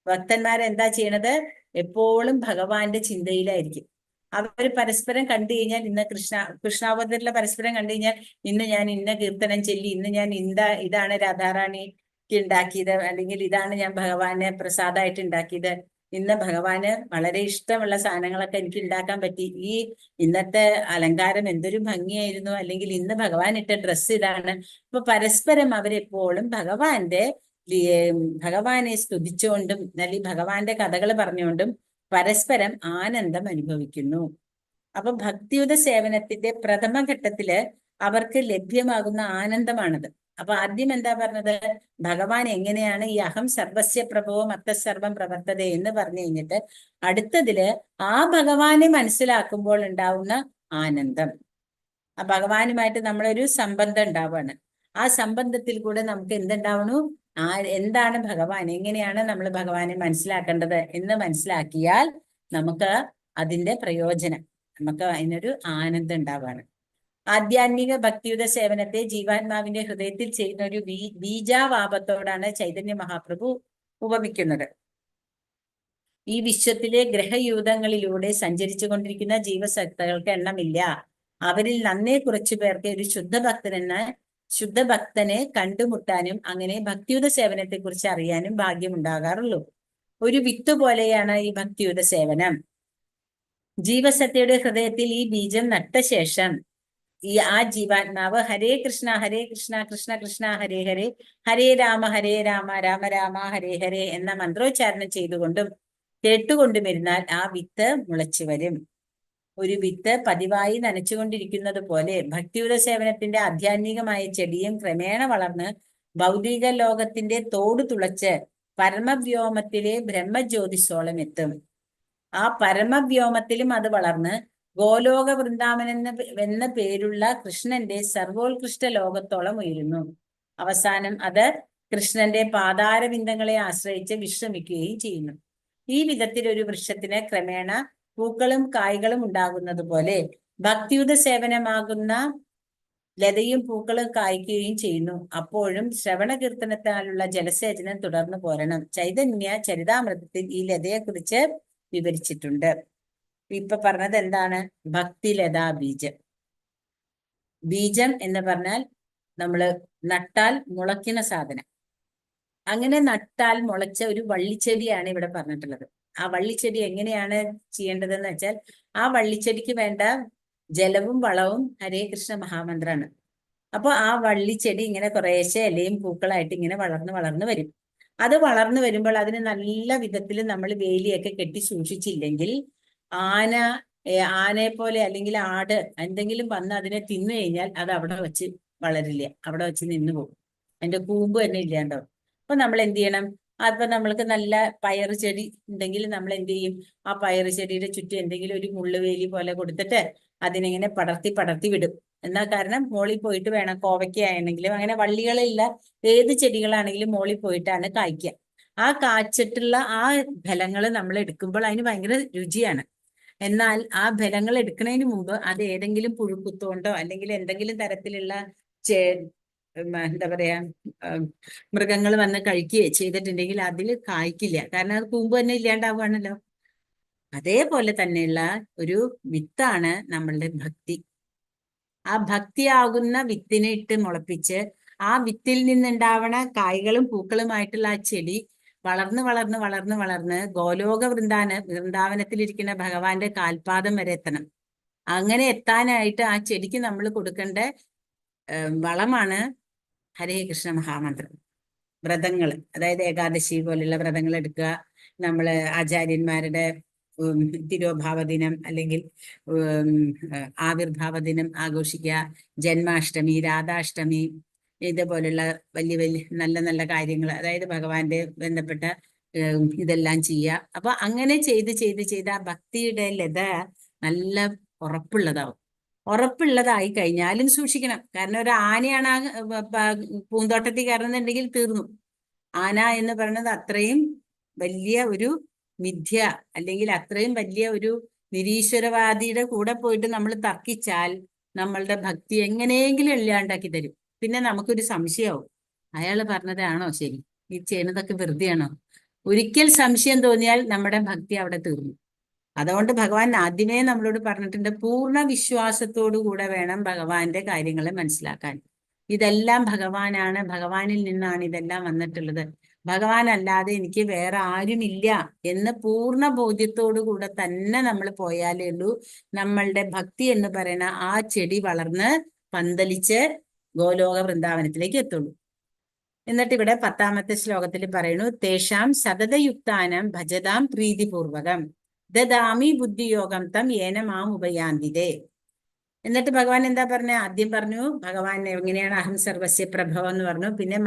ഭക്തന്മാരെന്താ ചെയ്യണത്? എപ്പോഴും ഭഗവാന്റെ ചിന്തയിലായിരിക്കും. അവർ പരസ്പരം കണ്ടു കഴിഞ്ഞാൽ, ഇന്ന് കൃഷ്ണാവതാരത്തിലെ പരസ്പരം കണ്ടു കഴിഞ്ഞാൽ, ഇന്ന് ഞാൻ ഇന്ന കീർത്തനം ചൊല്ലി, ഇന്ന് ഞാൻ ഇതാണ് രാധാറാണിക്ക് ഉണ്ടാക്കിയത്, അല്ലെങ്കിൽ ഇതാണ് ഞാൻ ഭഗവാന് പ്രസാദമായിട്ട് ഉണ്ടാക്കിയത്, ഇന്ന് ഭഗവാന് വളരെ ഇഷ്ടമുള്ള സാധനങ്ങളൊക്കെ എനിക്ക് ഉണ്ടാക്കാൻ പറ്റി, ഈ ഇന്നത്തെ അലങ്കാരം എന്തൊരു ഭംഗിയായിരുന്നു, അല്ലെങ്കിൽ ഇന്ന് ഭഗവാൻ ഇട്ട ഡ്രസ്സ് ഇതാണ്. അപ്പൊ പരസ്പരം അവരെപ്പോഴും ഭഗവാനെ സ്തുതിച്ചുകൊണ്ടും അല്ലെങ്കിൽ ഭഗവാന്റെ കഥകൾ പറഞ്ഞുകൊണ്ടും പരസ്പരം ആനന്ദം അനുഭവിക്കുന്നു. അപ്പൊ ഭക്തിയുത സേവനത്തിന്റെ പ്രഥമ ഘട്ടത്തില് അവർക്ക് ലഭ്യമാകുന്ന ആനന്ദമാണത്. അപ്പൊ ആദ്യം എന്താ പറഞ്ഞത്? ഭഗവാൻ എങ്ങനെയാണ് ഈ അഹം സർവസ്യ പ്രഭവോ മത്തസർവം പ്രവർത്തത എന്ന് പറഞ്ഞു കഴിഞ്ഞിട്ട് അടുത്തതില് ആ ഭഗവാനെ മനസ്സിലാക്കുമ്പോൾ ഉണ്ടാവുന്ന ആനന്ദം. ആ ഭഗവാനുമായിട്ട് നമ്മളൊരു സംബന്ധം ഉണ്ടാവുകയാണ്. ആ സംബന്ധത്തിൽ കൂടെ നമുക്ക് എന്തുണ്ടാവണു? എന്താണ് ഭഗവാൻ, എങ്ങനെയാണ് നമ്മൾ ഭഗവാനെ മനസ്സിലാക്കേണ്ടത് എന്ന് മനസ്സിലാക്കിയാൽ നമുക്ക് അതിന്റെ പ്രയോജനം, നമുക്ക് അതിനൊരു ആനന്ദം ഉണ്ടാവുകയാണ്. ആധ്യാത്മിക ഭക്തിയുത സേവനത്തെ ജീവാത്മാവിന്റെ ഹൃദയത്തിൽ ചെയ്യുന്ന ഒരു ബീജാവാപത്തോടാണ് ചൈതന്യ മഹാപ്രഭു ഉപമിക്കുന്നത്. ഈ വിശ്വത്തിലെ ഗ്രഹയൂഥങ്ങളിലൂടെ സഞ്ചരിച്ചു കൊണ്ടിരിക്കുന്ന ജീവസത്തകൾക്ക് എണ്ണമില്ല. അവരിൽ നന്നേ കുറച്ചു പേർക്ക് ഒരു ശുദ്ധഭക്തനെ കണ്ടുമുട്ടാനും അങ്ങനെ ഭക്തിയുത സേവനത്തെ കുറിച്ച് അറിയാനും ഭാഗ്യമുണ്ടാകാറുള്ളൂ. ഒരു വിത്ത് പോലെയാണ് ഈ ഭക്തിയുത സേവനം. ജീവസത്തയുടെ ഹൃദയത്തിൽ ഈ ബീജം നട്ട ശേഷം ആ ജീവാത്മാവ് ഹരേ കൃഷ്ണ കൃഷ്ണ കൃഷ്ണ ഹരേ ഹരേ, ഹരേ രാമ രാമ രാമ ഹരേ ഹരേ എന്ന മന്ത്രോച്ചാരണം ചെയ്തുകൊണ്ടും കേട്ടുകൊണ്ടുമിരുന്നാൽ ആ വിത്ത് മുളച്ചു വരും. ഒരു വിത്ത് പതിവായി നനച്ചുകൊണ്ടിരിക്കുന്നത് പോലെ ഭക്തിയുത സേവനത്തിന്റെ ആധ്യാത്മികമായ ചെടിയും ക്രമേണ വളർന്ന് ഭൗതിക ലോകത്തിന്റെ തോട് തുളച്ച് പരമവ്യോമത്തിലെ ബ്രഹ്മജ്യോതിസോളം എത്തും. ആ പരമവ്യോമത്തിലും അത് വളർന്ന് ഗോലോക വൃന്ദാവൻ എന്ന പേരുള്ള കൃഷ്ണന്റെ സർവോത്കൃഷ്ട ലോകത്തോളം ഉയരുന്നു. അവസാനം അത് കൃഷ്ണന്റെ പാതാരബിന്ദങ്ങളെ ആശ്രയിച്ച് വിശ്രമിക്കുകയും ചെയ്യുന്നു. ഈ വിധത്തിൽ ഒരു വൃക്ഷത്തിന് ക്രമേണ പൂക്കളും കായ്കളും ഉണ്ടാകുന്നത് പോലെ ഭക്തിയുത സേവനമാകുന്ന ലതയും പൂക്കളും കായ്ക്കുകയും ചെയ്യുന്നു. അപ്പോഴും ശ്രവണ കീർത്തനത്താലുള്ള ജലസേചനം തുടർന്നു പോരണം. ചൈതന്യ ചരിതാമൃതത്തിൽ ഈ ലതയെക്കുറിച്ച് വിവരിച്ചിട്ടുണ്ട്. ഇപ്പൊ പറഞ്ഞത് എന്താണ്? ഭക്തിലതാ ബീജം. ബീജം എന്ന് പറഞ്ഞാൽ നമ്മള് നട്ടാൽ മുളയ്ക്കുന്ന സാധനം. അങ്ങനെ നട്ടാൽ മുളച്ച ഒരു വള്ളിച്ചെടിയാണ് ഇവിടെ പറഞ്ഞിട്ടുള്ളത്. ആ വള്ളിച്ചെടി എങ്ങനെയാണ് ചെയ്യേണ്ടതെന്ന് വെച്ചാൽ, ആ വള്ളിച്ചെടിക്ക് വേണ്ട ജലവും വളവും ഹരേ കൃഷ്ണ മഹാമന്ത്രാണ്. അപ്പൊ ആ വള്ളിച്ചെടി ഇങ്ങനെ കുറേശ്ശെ ഇലയും പൂക്കളായിട്ട് ഇങ്ങനെ വളർന്ന് വരും. അത് വളർന്നു വരുമ്പോൾ അതിന് നല്ല വിധത്തിൽ നമ്മൾ വേലിയൊക്കെ കെട്ടി സൂക്ഷിച്ചില്ലെങ്കിൽ ആനയെ പോലെ അല്ലെങ്കിൽ ആട് എന്തെങ്കിലും വന്ന് അതിനെ തിന്നു കഴിഞ്ഞാൽ അത് അവിടെ വെച്ച് വളരില്ല, അവിടെ വെച്ച് നിന്നു പോകും. അതിന്റെ കൂമ്പ് തന്നെ ഇല്ലാണ്ടാവും. അപ്പൊ നമ്മൾ എന്ത് ചെയ്യണം? അപ്പൊ നമ്മൾക്ക് നല്ല പയറ് ചെടി ഉണ്ടെങ്കിൽ നമ്മൾ എന്ത് ചെയ്യും? ആ പയറ് ചെടിയുടെ ചുറ്റും എന്തെങ്കിലും ഒരു മുള്ളുവേലി പോലെ കൊടുത്തിട്ട് അതിനിങ്ങനെ പടർത്തി വിടും. എന്നാ കാരണം മോളിൽ പോയിട്ട് വേണം. കോവയ്ക്കാണെങ്കിലും അങ്ങനെ വള്ളികളില്ല ഏത് ചെടികളാണെങ്കിലും മോളിൽ പോയിട്ടാണ് കായ്ക്കുക. ആ കാച്ചിട്ടുള്ള ആ ഫലങ്ങൾ നമ്മൾ എടുക്കുമ്പോൾ അതിന് ഭയങ്കര രുചിയാണ്. എന്നാൽ ആ ഫലങ്ങൾ എടുക്കുന്നതിന് മുമ്പ് അത് ഏതെങ്കിലും പുഴുക്കുത്തോണ്ടോ അല്ലെങ്കിൽ എന്തെങ്കിലും തരത്തിലുള്ള എന്താ പറയാ മൃഗങ്ങൾ വന്ന് കഴിക്കുകയോ ചെയ്തിട്ടുണ്ടെങ്കിൽ അതിൽ കായ്ക്കില്ല. കാരണം അത് കൂമ്പ് തന്നെ ഇല്ലാണ്ടാവുകയാണല്ലോ. അതേപോലെ തന്നെയുള്ള ഒരു വിത്താണ് നമ്മളുടെ ഭക്തി. ആ ഭക്തിയാകുന്ന വിത്തിനെ ഇട്ട് മുളപ്പിച്ച് ആ വിത്തിൽ നിന്നുണ്ടാവണ കായ്കളും പൂക്കളുമായിട്ടുള്ള ആ ചെടി വളർന്ന് ഗോലോക വൃന്ദാവനത്തിലിരിക്കുന്ന ഭഗവാന്റെ കാൽപാദം വരെ എത്തണം. അങ്ങനെ എത്താനായിട്ട് ആ ചെടിക്ക് നമ്മൾ കൊടുക്കേണ്ട വളമാണ് ഹരേ കൃഷ്ണ മഹാമന്ത്രം. വ്രതങ്ങൾ, അതായത് ഏകാദശി പോലുള്ള വ്രതങ്ങൾ എടുക്കുക, നമ്മള് ആചാര്യന്മാരുടെ തിരോഭാവ ദിനം അല്ലെങ്കിൽ ആവിർഭാവ ദിനം ആഘോഷിക്കുക, ജന്മാഷ്ടമി, രാധാഷ്ടമി, ഇതുപോലുള്ള വലിയ നല്ല നല്ല കാര്യങ്ങൾ, അതായത് ഭഗവാന്റെ ബന്ധപ്പെട്ട ഇതെല്ലാം ചെയ്യുക. അപ്പൊ അങ്ങനെ ചെയ്ത് ആ ഭക്തിയുടെ ലത നല്ല ഉറപ്പുള്ളതായി കഴിഞ്ഞാലും സൂക്ഷിക്കണം. കാരണം ഒരു ആനയാണ് ആ പൂന്തോട്ടത്തിൽ കയറുന്നുണ്ടെങ്കിൽ തീർന്നു. ആന എന്ന് പറയുന്നത് അത്രയും വലിയ ഒരു മിഥ്യ അല്ലെങ്കിൽ അത്രയും വലിയ ഒരു നിരീശ്വരവാദിയുടെ കൂടെ പോയിട്ട് നമ്മൾ തർക്കിച്ചാൽ നമ്മളുടെ ഭക്തി എങ്ങനെയെങ്കിലും ഇല്ലാണ്ടാക്കി തരും. പിന്നെ നമുക്കൊരു സംശയമാവും, അയാൾ പറഞ്ഞതാണോ ശരി, ഈ ചെയ്യുന്നതൊക്കെ വെറുതെയാണോ? ഒരിക്കൽ സംശയം തോന്നിയാൽ നമ്മുടെ ഭക്തി അവിടെ തീർന്നു. അതുകൊണ്ട് ഭഗവാൻ ആദ്യമേ നമ്മളോട് പറഞ്ഞിട്ടുണ്ട്, പൂർണ്ണ വിശ്വാസത്തോടു കൂടെ വേണം ഭഗവാന്റെ കാര്യങ്ങളെ മനസ്സിലാക്കാൻ. ഇതെല്ലാം ഭഗവാനാണ്, ഭഗവാനിൽ നിന്നാണ് ഇതെല്ലാം വന്നിട്ടുള്ളത്, ഭഗവാൻ അല്ലാതെ എനിക്ക് വേറെ ആരുമില്ല എന്ന് പൂർണ്ണ ബോധ്യത്തോടു കൂടെ തന്നെ നമ്മൾ പോയാലേ ഉള്ളൂ നമ്മളുടെ ഭക്തി എന്ന് പറയുന്ന ആ ചെടി വളർന്ന് പന്തലിച്ച് ഗോലോക വൃന്ദാവനത്തിലേക്ക് എത്തുള്ളൂ. എന്നിട്ട് ഇവിടെ 10ാമത്തെ ശ്ലോകത്തിൽ പറയുന്നു, തേഷാം സതതയുക്താനം ഭജതാം പ്രീതിപൂർവകം ദദാമി ബുദ്ധിയോഗം തം ഏന മാം ഉപയാന്തിതേ. എന്നിട്ട് ഭഗവാൻ എന്താ പറഞ്ഞ? ആദ്യം പറഞ്ഞു ഭഗവാൻ എങ്ങനെയാണ് അഹം സർവസ്യ പ്രഭവം എന്ന് പറഞ്ഞു. പിന്നെ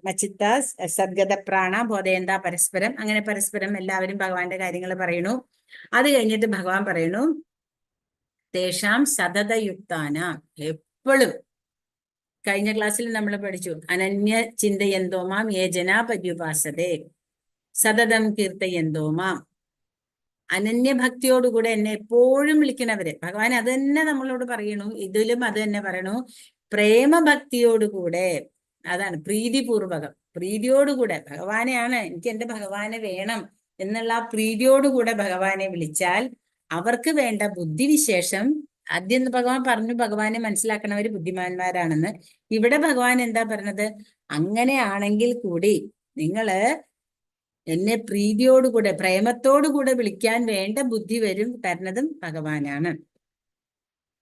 മച്ചിത്ത സദ്ഗത പ്രാണ ബോധയന്ത പരസ്പരം, അങ്ങനെ പരസ്പരം എല്ലാവരും ഭഗവാന്റെ കാര്യങ്ങൾ പറയുന്നു. അത് കഴിഞ്ഞിട്ട് ഭഗവാൻ പറയുന്നു, തേഷാം സതതയുക്താന, എപ്പോഴും. കഴിഞ്ഞ ക്ലാസ്സിൽ നമ്മൾ പഠിച്ചു, അനന്യ ചിന്തയന്തോമാം യേ ജനാ പര്യുപാസതേ സതതം കീർത്തയന്തോമാം. അനന്യഭക്തിയോടുകൂടെ എന്നെ എപ്പോഴും വിളിക്കണവര്, ഭഗവാൻ അത് തന്നെ നമ്മളോട് പറയണു. ഇതിലും അത് തന്നെ പറയണു, പ്രേമഭക്തിയോടുകൂടെ, അതാണ് പ്രീതിപൂർവകം, പ്രീതിയോടുകൂടെ ഭഗവാനെയാണ് എനിക്ക് എന്റെ ഭഗവാനെ വേണം എന്നുള്ള ആ പ്രീതിയോടുകൂടെ ഭഗവാനെ വിളിച്ചാൽ അവർക്ക് വേണ്ട ബുദ്ധിവിശേഷം, ആദ്യം ഭഗവാൻ പറഞ്ഞു ഭഗവാനെ മനസ്സിലാക്കണവര് ബുദ്ധിമാന്മാരാണെന്ന്. ഇവിടെ ഭഗവാൻ എന്താ പറഞ്ഞത്? അങ്ങനെയാണെങ്കിൽ കൂടി നിങ്ങള് എന്നെ പ്രീതിയോടുകൂടെ പ്രേമത്തോടുകൂടെ വിളിക്കാൻ വേണ്ട ബുദ്ധി തരുന്നതും ഭഗവാനാണ്.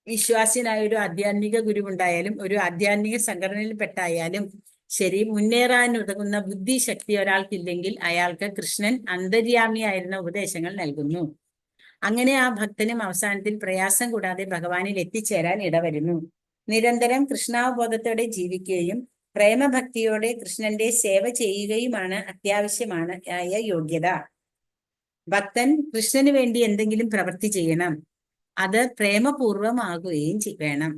വിശ്വാസിനായ ഒരു ആധ്യാത്മിക ഗുരുവുണ്ടായാലും ഒരു ആധ്യാത്മിക സംഘടനയിൽപ്പെട്ടായാലും ശരി, മുന്നേറാൻ ഉതകുന്ന ബുദ്ധിശക്തി ഒരാൾക്കില്ലെങ്കിൽ അയാൾക്ക് കൃഷ്ണൻ അന്തര്യാമിയായിരുന്ന ഉപദേശങ്ങൾ നൽകുന്നു. അങ്ങനെ ആ ഭക്തനും അവസാനത്തിൽ പ്രയാസം കൂടാതെ ഭഗവാനിൽ എത്തിച്ചേരാൻ ഇടവരുന്നു. നിരന്തരം കൃഷ്ണാവബോധത്തോടെ ജീവിക്കുകയും പ്രേമഭക്തിയോടെ കൃഷ്ണന്റെ സേവ ചെയ്യുകയുമാണ് അത്യാവശ്യമാണ് ആയ യോഗ്യത. ഭക്തൻ കൃഷ്ണന് വേണ്ടി എന്തെങ്കിലും പ്രവൃത്തി ചെയ്യണം. അത് പ്രേമപൂർവമാകുകയും വേണം.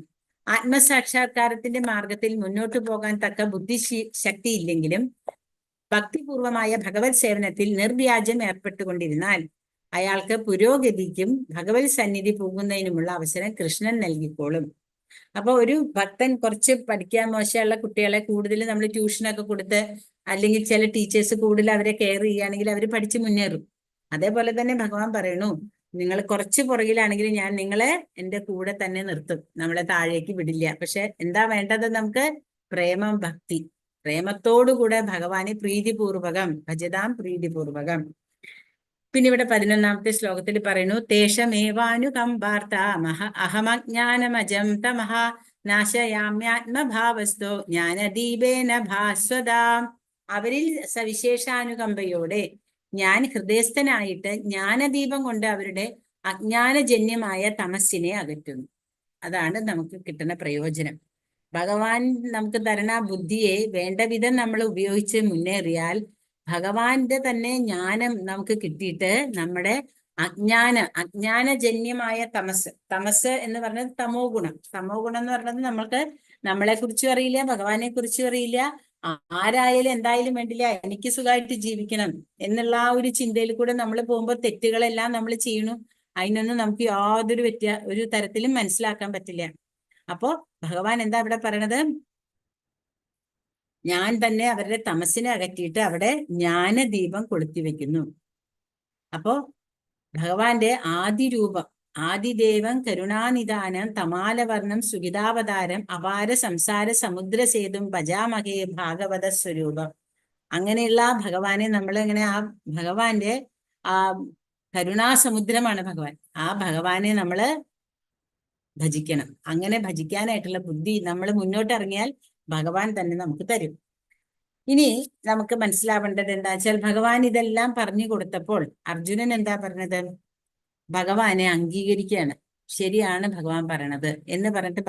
ആത്മസാക്ഷാത്കാരത്തിന്റെ മാർഗത്തിൽ മുന്നോട്ടു പോകാൻ തക്ക ശക്തി ഇല്ലെങ്കിലും ഭക്തിപൂർവമായ ഭഗവത് സേവനത്തിൽ നിർവ്യാജം ഏർപ്പെട്ടുകൊണ്ടിരുന്നാൽ അയാൾക്ക് പുരോഗതിക്കും ഭഗവത് സന്നിധി പോകുന്നതിനുമുള്ള അവസരം കൃഷ്ണൻ നൽകിക്കോളും. അപ്പൊ ഒരു ഭക്തൻ കുറച്ച് പഠിക്കാൻ മോശമുള്ള കുട്ടികളെ കൂടുതൽ നമ്മൾ ട്യൂഷനൊക്കെ കൊടുത്ത്, അല്ലെങ്കിൽ ചില ടീച്ചേഴ്സ് കൂടുതൽ അവരെ കെയർ ചെയ്യുകയാണെങ്കിൽ അവർ പഠിച്ച് മുന്നേറും. അതേപോലെ തന്നെ ഭഗവാൻ പറയണു, നിങ്ങൾ കുറച്ച് പുറകിലാണെങ്കിൽ ഞാൻ നിങ്ങളെ എൻ്റെ കൂടെ തന്നെ നിർത്തും, നമ്മളെ താഴേക്ക് വിടില്ല. പക്ഷെ എന്താ വേണ്ടത്? നമുക്ക് പ്രേമം, ഭക്തി. പ്രേമത്തോടുകൂടെ ഭഗവാനെ പ്രീതിപൂർവകം ഭജതാം, പ്രീതിപൂർവകം. പിന്നെ ഇവിടെ 11ാമത്തെ ശ്ലോകത്തിൽ പറയുന്നു, തേഷമേവാനുകമ്പാർത്ത അഹമജ്ഞാനമജം തമഃ നാശയാമ്യാത്മഭാവസ്തോ ജ്ഞാനദീപേന ഭാസ്വതാം. അവരിൽ സവിശേഷാനുകമ്പയോടെ ഞാൻ ഹൃദയസ്ഥനായിട്ട് ജ്ഞാനദീപം കൊണ്ട് അവരുടെ അജ്ഞാനജന്യമായ തമസ്സിനെ അകറ്റുന്നു. അതാണ് നമുക്ക് കിട്ടുന്ന പ്രയോജനം. ഭഗവാൻ നമുക്ക് തരണ ബുദ്ധിയെ വേണ്ട വിധം നമ്മൾ ഉപയോഗിച്ച് മുന്നേറിയാൽ ഭഗവാന്റെ തന്നെ ജ്ഞാനം നമുക്ക് കിട്ടിയിട്ട് നമ്മുടെ അജ്ഞാനജന്യമായ തമസ് എന്ന് പറഞ്ഞത് തമോ ഗുണം എന്ന് പറഞ്ഞത് നമ്മൾക്ക് നമ്മളെ കുറിച്ചും അറിയില്ല, ഭഗവാനെ കുറിച്ചും അറിയില്ല, ആരായാലും എന്തായാലും വേണ്ടില്ല, എനിക്ക് സുഖമായിട്ട് ജീവിക്കണം എന്നുള്ള ആ ഒരു ചിന്തയിൽ കൂടെ നമ്മൾ പോകുമ്പോൾ തെറ്റുകളെല്ലാം നമ്മൾ ചെയ്യണു. അതിനൊന്നും നമുക്ക് യാതൊരു ഒരു തരത്തിലും മനസ്സിലാക്കാൻ പറ്റില്ല. അപ്പോ ഭഗവാൻ എന്താ ഇവിടെ പറയണത്? ഞാൻ തന്നെ അവരുടെ തമസിനെ അകറ്റിയിട്ട് അവിടെ ജ്ഞാനദീപം കൊളുത്തി വെക്കുന്നു. അപ്പോ ഭഗവാന്റെ ആദിരൂപം, ആദിദേവം കരുണാനിധാനം തമാലവർണം സുഗിതാവതാരം അപാര സംസാര സമുദ്രസേതും ഭജാമഹേ ഭാഗവത സ്വരൂപം. അങ്ങനെയുള്ള ഭഗവാനെ നമ്മളിങ്ങനെ ആ ഭഗവാന്റെ ആ കരുണാസമുദ്രമാണ് ഭഗവാൻ. ആ ഭഗവാനെ നമ്മള് ഭജിക്കണം. അങ്ങനെ ഭജിക്കാനായിട്ടുള്ള ബുദ്ധി നമ്മൾ മുന്നോട്ട് ഇറങ്ങിയാൽ ഭഗവാൻ തന്നെ നമുക്ക് തരും. ഇനി നമുക്ക് മനസ്സിലാവേണ്ടത് എന്താ വെച്ചാൽ, ഭഗവാൻ ഇതെല്ലാം പറഞ്ഞു കൊടുത്തപ്പോൾ അർജുനൻ എന്താ പറഞ്ഞത്? ഭഗവാനെ അംഗീകരിക്കുകയാണ്. ശരിയാണ് ഭഗവാൻ പറയണത് എന്ന് പറഞ്ഞിട്ട്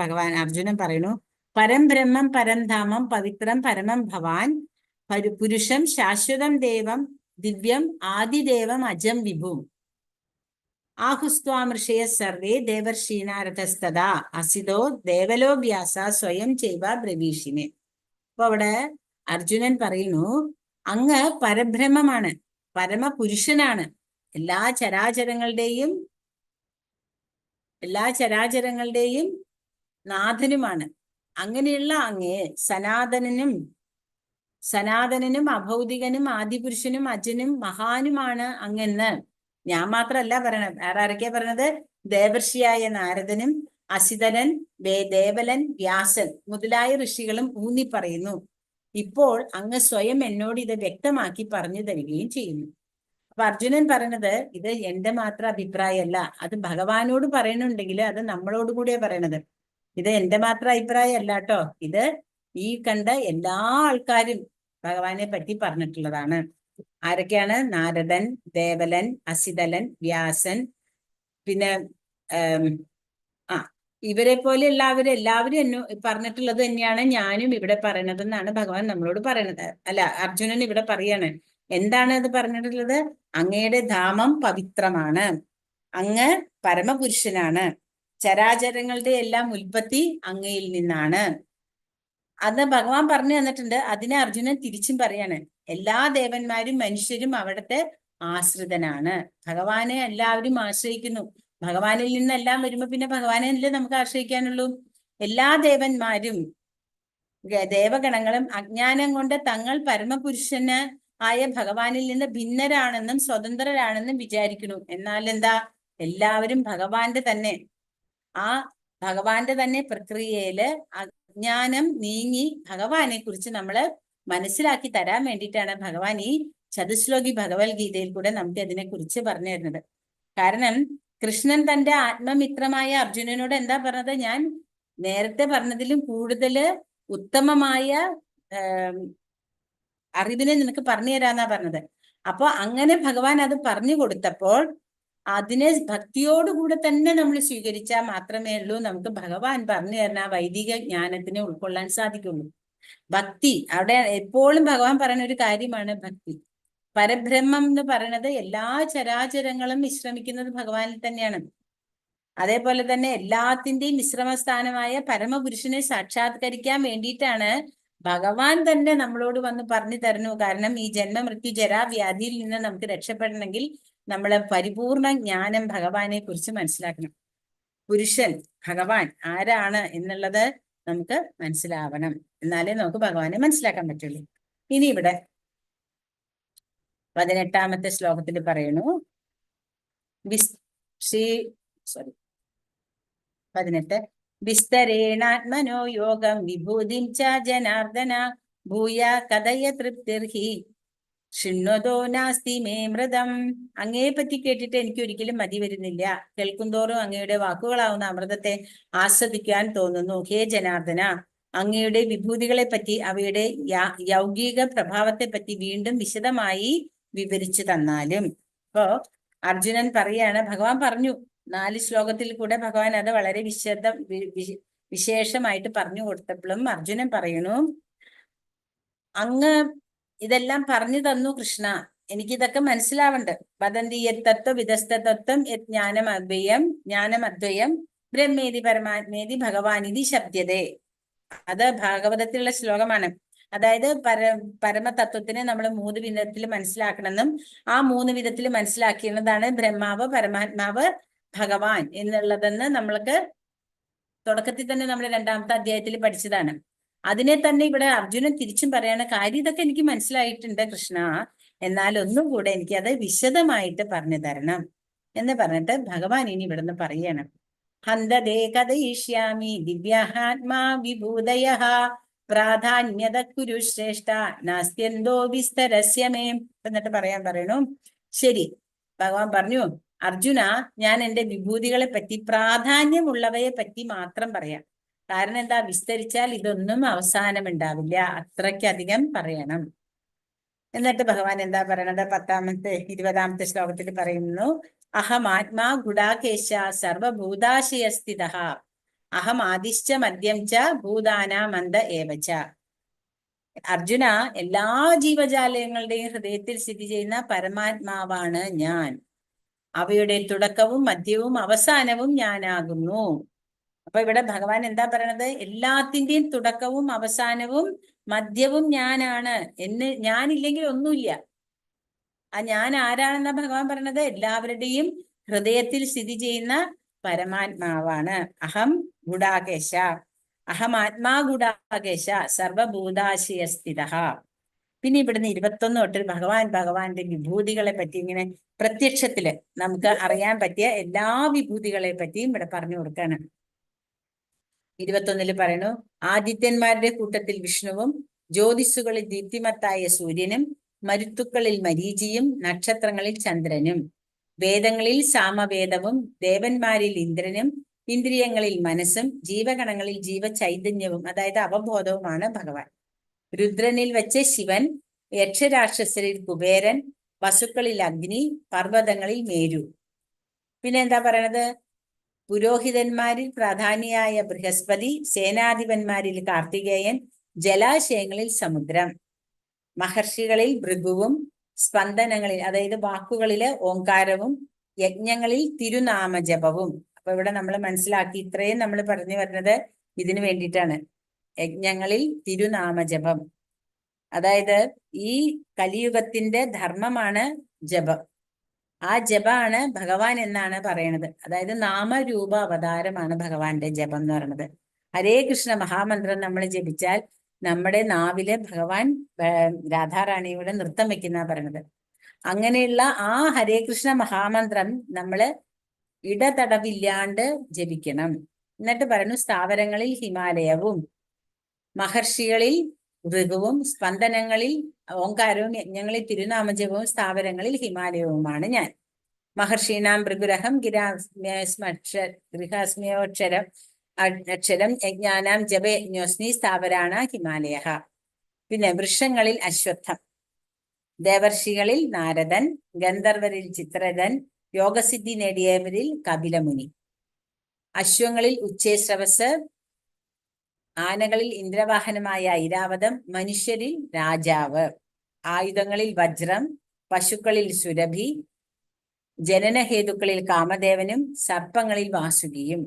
അർജുനൻ പറയുന്നു, പരം ബ്രഹ്മം പരംധാമം പവിത്രം പരമം ഭവാൻ പുരുഷം ശാശ്വതം ദേവം ദിവ്യം ആദിദേവം അജം വിഭും ആഹുസ്ത്വാമൃഷയ സർവേ ദേവർഷീനാരഥസ്തദാ അസിതോ ദേവലോ വ്യാസ സ്വയം ചെയ്വ ബ്രവീഷിനെ. അപ്പൊ അവിടെ അർജുനൻ പറയുന്നു, അങ്ങ് പരബ്രഹ്മമാണ്, പരമപുരുഷനാണ്, എല്ലാ ചരാചരങ്ങളുടെയും നാഥനുമാണ്. അങ്ങനെയുള്ള അങ്ങേ സനാതനനും അഭൗതികനും ആദിപുരുഷനും അജനും മഹാനുമാണ് അങ്ങെന്ന് ഞാൻ മാത്രമല്ല പറയണത്. ആരൊക്കെയാ പറഞ്ഞത്? ദേവർഷിയായ നാരദനും അസിതനൻ, ദേവലൻ, വ്യാസൻ മുതലായ ഋഷികളും ഊന്നി പറയുന്നു. ഇപ്പോൾ അങ്ങ് സ്വയം എന്നോട് ഇത് വ്യക്തമാക്കി പറഞ്ഞു തരികയും ചെയ്യുന്നു. അപ്പൊ അർജുനൻ പറയണത് ഇത് എന്റെ മാത്രം അഭിപ്രായമല്ല, അത് ഭഗവാനോട് പറയണുണ്ടെങ്കിൽ അത് നമ്മളോട് കൂടിയാ പറയണത്. ഇത് എന്റെ മാത്രം അഭിപ്രായം അല്ല കേട്ടോ, ഇത് ഈ കണ്ട എല്ലാ ആൾക്കാരും ഭഗവാനെ പറ്റി പറഞ്ഞിട്ടുള്ളതാണ്. ആരൊക്കെയാണ്? നാരദൻ, ദേവലൻ, അസിതലൻ, വ്യാസൻ, പിന്നെ ഇവരെ പോലെ എല്ലാവരും പറഞ്ഞിട്ടുള്ളത് തന്നെയാണ് ഞാനും ഇവിടെ പറയണത് എന്നാണ് ഭഗവാൻ നമ്മളോട് പറയണത്. അല്ല, അർജുനൻ ഇവിടെ പറയാണ്. എന്താണ് അത് പറഞ്ഞിട്ടുള്ളത്? അങ്ങയുടെ ധാമം പവിത്രമാണ്, അങ്ങ് പരമപുരുഷനാണ്, ചരാചരങ്ങളുടെ എല്ലാം ഉൽപ്പത്തി അങ്ങയിൽ നിന്നാണ്. അത് ഭഗവാൻ പറഞ്ഞു തന്നിട്ടുണ്ട്. അതിനെ അർജുനൻ തിരിച്ചും പറയാണ്, എല്ലാ ദേവന്മാരും മനുഷ്യരും അവിടുത്തെ ആശ്രിതനാണ്. ഭഗവാനെ എല്ലാവരും ആശ്രയിക്കുന്നു. ഭഗവാനിൽ നിന്നെല്ലാം വരുമ്പോ പിന്നെ ഭഗവാനല്ലേ നമുക്ക് ആശ്രയിക്കാനുള്ളൂ. എല്ലാ ദേവന്മാരും ദേവഗണങ്ങളും അജ്ഞാനം കൊണ്ട് തങ്ങൾ പരമപുരുഷന് ആയ ഭഗവാനിൽ നിന്ന് ഭിന്നരാണെന്നും സ്വതന്ത്രരാണെന്നും വിചാരിക്കുന്നു. എന്നാൽ എന്താ? എല്ലാവരും ഭഗവാന്റെ തന്നെ പ്രക്രിയയില് അജ്ഞാനം നീങ്ങി ഭഗവാനെ കുറിച്ച് നമ്മള് മനസ്സിലാക്കി തരാൻ വേണ്ടിയിട്ടാണ് ഭഗവാൻ ഈ ചതുശ്ലോകി ഭഗവത്ഗീതയിൽ കൂടെ നമുക്ക് അതിനെ കുറിച്ച് പറഞ്ഞു തരുന്നത്. കാരണം കൃഷ്ണൻ തന്റെ ആത്മമിത്രമായ അർജുനനോട് എന്താ പറഞ്ഞത്? ഞാൻ നേരത്തെ പറഞ്ഞതിലും കൂടുതൽ ഉത്തമമായ അറിവിനെ നിനക്ക് പറഞ്ഞു തരാന്നാ പറഞ്ഞത്. അപ്പൊ അങ്ങനെ ഭഗവാൻ അത് പറഞ്ഞു കൊടുത്തപ്പോൾ അതിനെ ഭക്തിയോടുകൂടെ തന്നെ നമ്മൾ സ്വീകരിച്ചാൽ മാത്രമേ ഉള്ളൂ നമുക്ക് ഭഗവാൻ പറഞ്ഞു തരുന്ന ആ വൈദിക ജ്ഞാനത്തിനെ ഉൾക്കൊള്ളാൻ സാധിക്കുള്ളൂ. ഭക്തി അവിടെ എപ്പോഴും ഭഗവാൻ പറയുന്ന ഒരു കാര്യമാണ് ഭക്തി. പരബ്രഹ്മം എന്ന് പറയുന്നത് എല്ലാ ചരാചരങ്ങളും വിശ്രമിക്കുന്നത് ഭഗവാനിൽ തന്നെയാണ്. അതേപോലെ തന്നെ എല്ലാത്തിന്റെയും വിശ്രമസ്ഥാനമായ പരമപുരുഷനെ സാക്ഷാത്കരിക്കാൻ വേണ്ടിയിട്ടാണ് ഭഗവാൻ തന്നെ നമ്മളോട് വന്ന് പറഞ്ഞു തരുന്നു. കാരണം ഈ ജന്മ മൃത്യു ജരാ വ്യാധിയിൽ നിന്ന് നമുക്ക് രക്ഷപ്പെടണമെങ്കിൽ നമ്മളെ പരിപൂർണ ജ്ഞാനം ഭഗവാനെ കുറിച്ച് മനസ്സിലാക്കണം. പുരുഷൻ ഭഗവാൻ ആരാണ് എന്നുള്ളത് നമുക്ക് മനസ്സിലാവണം. എന്നാലേ നമുക്ക് ഭഗവാനെ മനസ്സിലാക്കാൻ പറ്റുള്ളൂ. ഇനി ഇവിടെ 18ാമത്തെ ശ്ലോകത്തിൽ പറയുന്നു 18 വിസ്തരേണാത്മനോ യോഗം വിഭൂതിം ച ജനാർദ്ദന ഭൂയ കഥയ തൃപ്തിർഹി ശൃണ്വതോ നാസ്തി മേ മൃതം. അങ്ങയെ പറ്റി കേട്ടിട്ട് എനിക്ക് ഒരിക്കലും മതി വരുന്നില്ല. കേൾക്കുന്തോറും അങ്ങയുടെ വാക്കുകളാവുന്ന അമൃതത്തെ ആസ്വദിക്കാൻ തോന്നുന്നു. ഹേ ജനാർദ്ദന, അങ്ങയുടെ വിഭൂതികളെ പറ്റി അവയുടെ യൗകിക പ്രഭാവത്തെ പറ്റി വീണ്ടും വിശദമായി വിവരിച്ചു തന്നാലും. ഇപ്പോ അർജുനൻ പറയാണ്, ഭഗവാൻ പറഞ്ഞു 4 ശ്ലോകത്തിൽ കൂടെ ഭഗവാൻ അത് വളരെ വിശേഷമായിട്ട് പറഞ്ഞു കൊടുത്തപ്പോഴും അർജുനൻ പറയണു, അങ്ങ് ഇതെല്ലാം പറഞ്ഞു തന്നു കൃഷ്ണ, എനിക്കിതൊക്കെ മനസ്സിലാവുന്നുണ്ട്. വദന്തി യത്തത്വ വിധസ്തത്വം ജ്ഞാനമദ്വയം ബ്രഹ്മേതി പരമാത്മേതി ഭഗവാനിതി ശബ്ദതേ. അത് ഭാഗവതത്തിലുള്ള ശ്ലോകമാണ്. അതായത് പരമതത്വത്തിനെ നമ്മൾ 3 വിധത്തിൽ മനസ്സിലാക്കണമെന്നും ആ 3 വിധത്തിൽ മനസ്സിലാക്കിയതാണ് ബ്രഹ്മാവ്, പരമാത്മാവ്, ഭഗവാൻ എന്നുള്ളതെന്ന് നമ്മൾക്ക് തുടക്കത്തിൽ തന്നെ നമ്മൾ 2ാമത്തെ അധ്യായത്തിൽ പഠിച്ചതാണ്. അതിനെ തന്നെ ഇവിടെ അർജുനൻ തിരിച്ചും പറയാണ്, കാര്യം ഇതൊക്കെ എനിക്ക് മനസ്സിലായിട്ടുണ്ട് കൃഷ്ണ, എന്നാൽ ഒന്നും കൂടെ എനിക്ക് അത് വിശദമായിട്ട് പറഞ്ഞു തരണം എന്ന് പറഞ്ഞിട്ട് ഭഗവാൻ ഇനി ഇവിടുന്ന് പറയണം. ഹന്തദേ കഥയിഷ്യാമി ദിവ്യാത്മാ വിഭൂതയ പ്രാധാന്യത കുരു ശ്രേഷ്ഠ നാസ്ത്യന്തോ വിസ്തരസ്യമേ എന്നിട്ട് പറയണു. ശരി, ഭഗവാൻ പറഞ്ഞു, അർജുന, ഞാൻ എൻ്റെ വിഭൂതികളെ പറ്റി, പ്രാധാന്യമുള്ളവയെ പറ്റി മാത്രം പറയാം. കാരണം എന്താ, വിസ്തരിച്ചാൽ ഇതൊന്നും അവസാനം ഉണ്ടാവില്ല, അത്രയ്ക്കധികം പറയണം. എന്നിട്ട് ഭഗവാൻ എന്താ പറയണത്, 20ാമത്തെ ശ്ലോകത്തിൽ പറയുന്നു, അഹം ആത്മാ ഗുഡാകേശ സർവഭൂതാശയസ്ഥിത അഹം ആദിശ്ച മദ്യം ച ഭൂതാനാമന്ത ഏവച. അർജുന, എല്ലാ ജീവജാലങ്ങളുടെയും ഹൃദയത്തിൽ സ്ഥിതി ചെയ്യുന്ന പരമാത്മാവാണ് ഞാൻ. അവയുടെ തുടക്കവും മധ്യവും അവസാനവും ഞാനാകുന്നു. അപ്പൊ ഇവിടെ ഭഗവാൻ എന്താ പറയണത്, എല്ലാത്തിന്റെയും തുടക്കവും അവസാനവും മധ്യവും ഞാനാണ്. ഞാനില്ലെങ്കിൽ ഒന്നുമില്ല. ആ ഞാൻ ആരാണെന്നാ ഭഗവാൻ പറയണത്, എല്ലാവരുടെയും ഹൃദയത്തിൽ സ്ഥിതി ചെയ്യുന്ന പരമാത്മാവാണ്. അഹം ഗുഡാകേശ, അഹം ആത്മാ ഗുഡാകേശ സർവഭൂതാശയസ്ഥിത. പിന്നെ ഇവിടുന്ന് 21 തൊട്ട് ഭഗവാന്റെ വിഭൂതികളെ പറ്റി ഇങ്ങനെ പ്രത്യക്ഷത്തില് നമുക്ക് അറിയാൻ പറ്റിയ എല്ലാ വിഭൂതികളെ പറ്റിയും ഇവിടെ പറഞ്ഞു കൊടുക്കാണ്. 21 പറയുന്നു, ആദിത്യന്മാരുടെ കൂട്ടത്തിൽ വിഷ്ണുവും ജ്യോതിസുകളിൽ ദീപ്തിമത്തായ സൂര്യനും മരുത്തുക്കളിൽ മരീചിയും നക്ഷത്രങ്ങളിൽ ചന്ദ്രനും വേദങ്ങളിൽ സാമവേദവും ദേവന്മാരിൽ ഇന്ദ്രനും ഇന്ദ്രിയങ്ങളിൽ മനസ്സും ജീവഗണങ്ങളിൽ ജീവചൈതന്യവും അതായത് അവബോധവുമാണ് ഭഗവാൻ. രുദ്രനിൽ വെച്ച് ശിവൻ, യക്ഷരാക്ഷസരിൽ കുബേരൻ, വസുക്കളിൽ അഗ്നി, പർവ്വതങ്ങളിൽ മേരു. പിന്നെ എന്താ പറയണത്, പുരോഹിതന്മാരിൽ പ്രധാനിയായ ബൃഹസ്പതി, സേനാധിപന്മാരിൽ കാർത്തികേയൻ, ജലാശയങ്ങളിൽ സമുദ്രം, മഹർഷികളിൽ ഭൃഗുവും, സ്പന്ദനങ്ങളിൽ അതായത് വാക്കുകളിലെ ഓങ്കാരവും, യജ്ഞങ്ങളിൽ തിരുനാമജപവും. അപ്പൊ ഇവിടെ നമ്മൾ മനസ്സിലാക്കി, ഇത്രയും നമ്മൾ പറഞ്ഞു വരുന്നത് ഇതിനു വേണ്ടിയിട്ടാണ്. യജ്ഞങ്ങളിൽ തിരുനാമജപം, അതായത് ഈ കലിയുഗത്തിന്റെ ധർമ്മമാണ് ജപം. ആ ജപാണ് ഭഗവാൻ എന്നാണ് പറയണത്. അതായത് നാമരൂപ അവതാരമാണ് ഭഗവാന്റെ ജപം എന്ന് പറയുന്നത്. ഹരേ കൃഷ്ണ മഹാമന്ത്രം നമ്മൾ ജപിച്ചാൽ നമ്മുടെ നാവില് ഭഗവാൻ രാധാറാണിയുടെ നൃത്തം വെക്കുന്ന പറയണത്. അങ്ങനെയുള്ള ആ ഹരേ കൃഷ്ണ മഹാമന്ത്രം നമ്മള് ഇടതടവില്ലാണ്ട് ജപിക്കണം. എന്നിട്ട് പറയുന്നു, സ്ഥാവരങ്ങളിൽ ഹിമാലയവും, മഹർഷികളിൽ ഋതുവും, സ്പന്ദനങ്ങളിൽ ഓങ്കാരവും, യജ്ഞങ്ങളിൽ തിരുനാമജപവും, സ്ഥാവരങ്ങളിൽ ഹിമാലയവുമാണ് ഞാൻ. മഹർഷീണാം ഭൃഗുരഹം ഗൃഹാസ്മ്യോക്ഷരം അക്ഷരം യജ്ഞാനാം ജപയജ്ഞോസ്മി സ്ഥാവരാണ ഹിമാലയ. പിന്നെ വൃക്ഷങ്ങളിൽ അശ്വത്ഥം, ദേവർഷികളിൽ നാരദൻ, ഗന്ധർവരിൽ ചിത്രരഥൻ, യോഗസിദ്ധി നേടിയവരിൽ കപിലമുനി. അശ്വങ്ങളിൽ ഉച്ചേശ്രവസ്, ആനകളിൽ ഇന്ദ്രവാഹനമായ ഐരാവതം, മനുഷ്യരിൽ രാജാവ്. ആയുധങ്ങളിൽ വജ്രം, പശുക്കളിൽ സുരഭി, ജനനഹേതുക്കളിൽ കാമദേവനും, സർപ്പങ്ങളിൽ വാസുകിയും.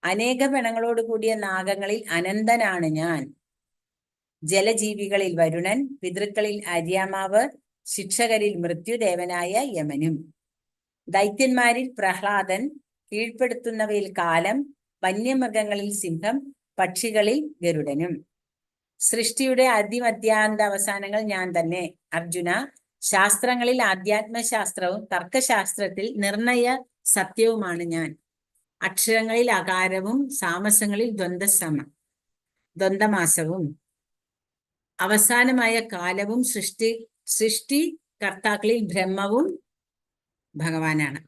അനേക ഗണങ്ങളോട് കൂടിയ നാഗങ്ങളിൽ അനന്തനാണ് ഞാൻ. ജലജീവികളിൽ വരുണൻ, പിതൃക്കളിൽ അര്യാമാവ്, ശിക്ഷകരിൽ മൃത്യുദേവനായ യമനും. ദൈത്യന്മാരിൽ പ്രഹ്ലാദൻ, കീഴ്പ്പെടുത്തുന്നവയിൽ കാലം, വന്യമൃഗങ്ങളിൽ സിംഹം, പക്ഷികളിൽ ഗരുഡനും. സൃഷ്ടിയുടെ അതിമധ്യാന്ത അവസാനങ്ങൾ ഞാൻ തന്നെ. അർജുന, ശാസ്ത്രങ്ങളിൽ ആധ്യാത്മശാസ്ത്രവും തർക്കശാസ്ത്രത്തിൽ നിർണയ സത്യവുമാണ് ഞാൻ. അക്ഷരങ്ങളിൽ അകാരവും സാമസങ്ങളിൽ ദ്വന്ദ്മാസവും അവസാനമായ കാലവും സൃഷ്ടികർത്താക്കളിൽ ബ്രഹ്മവും ഭഗവാനാണ്.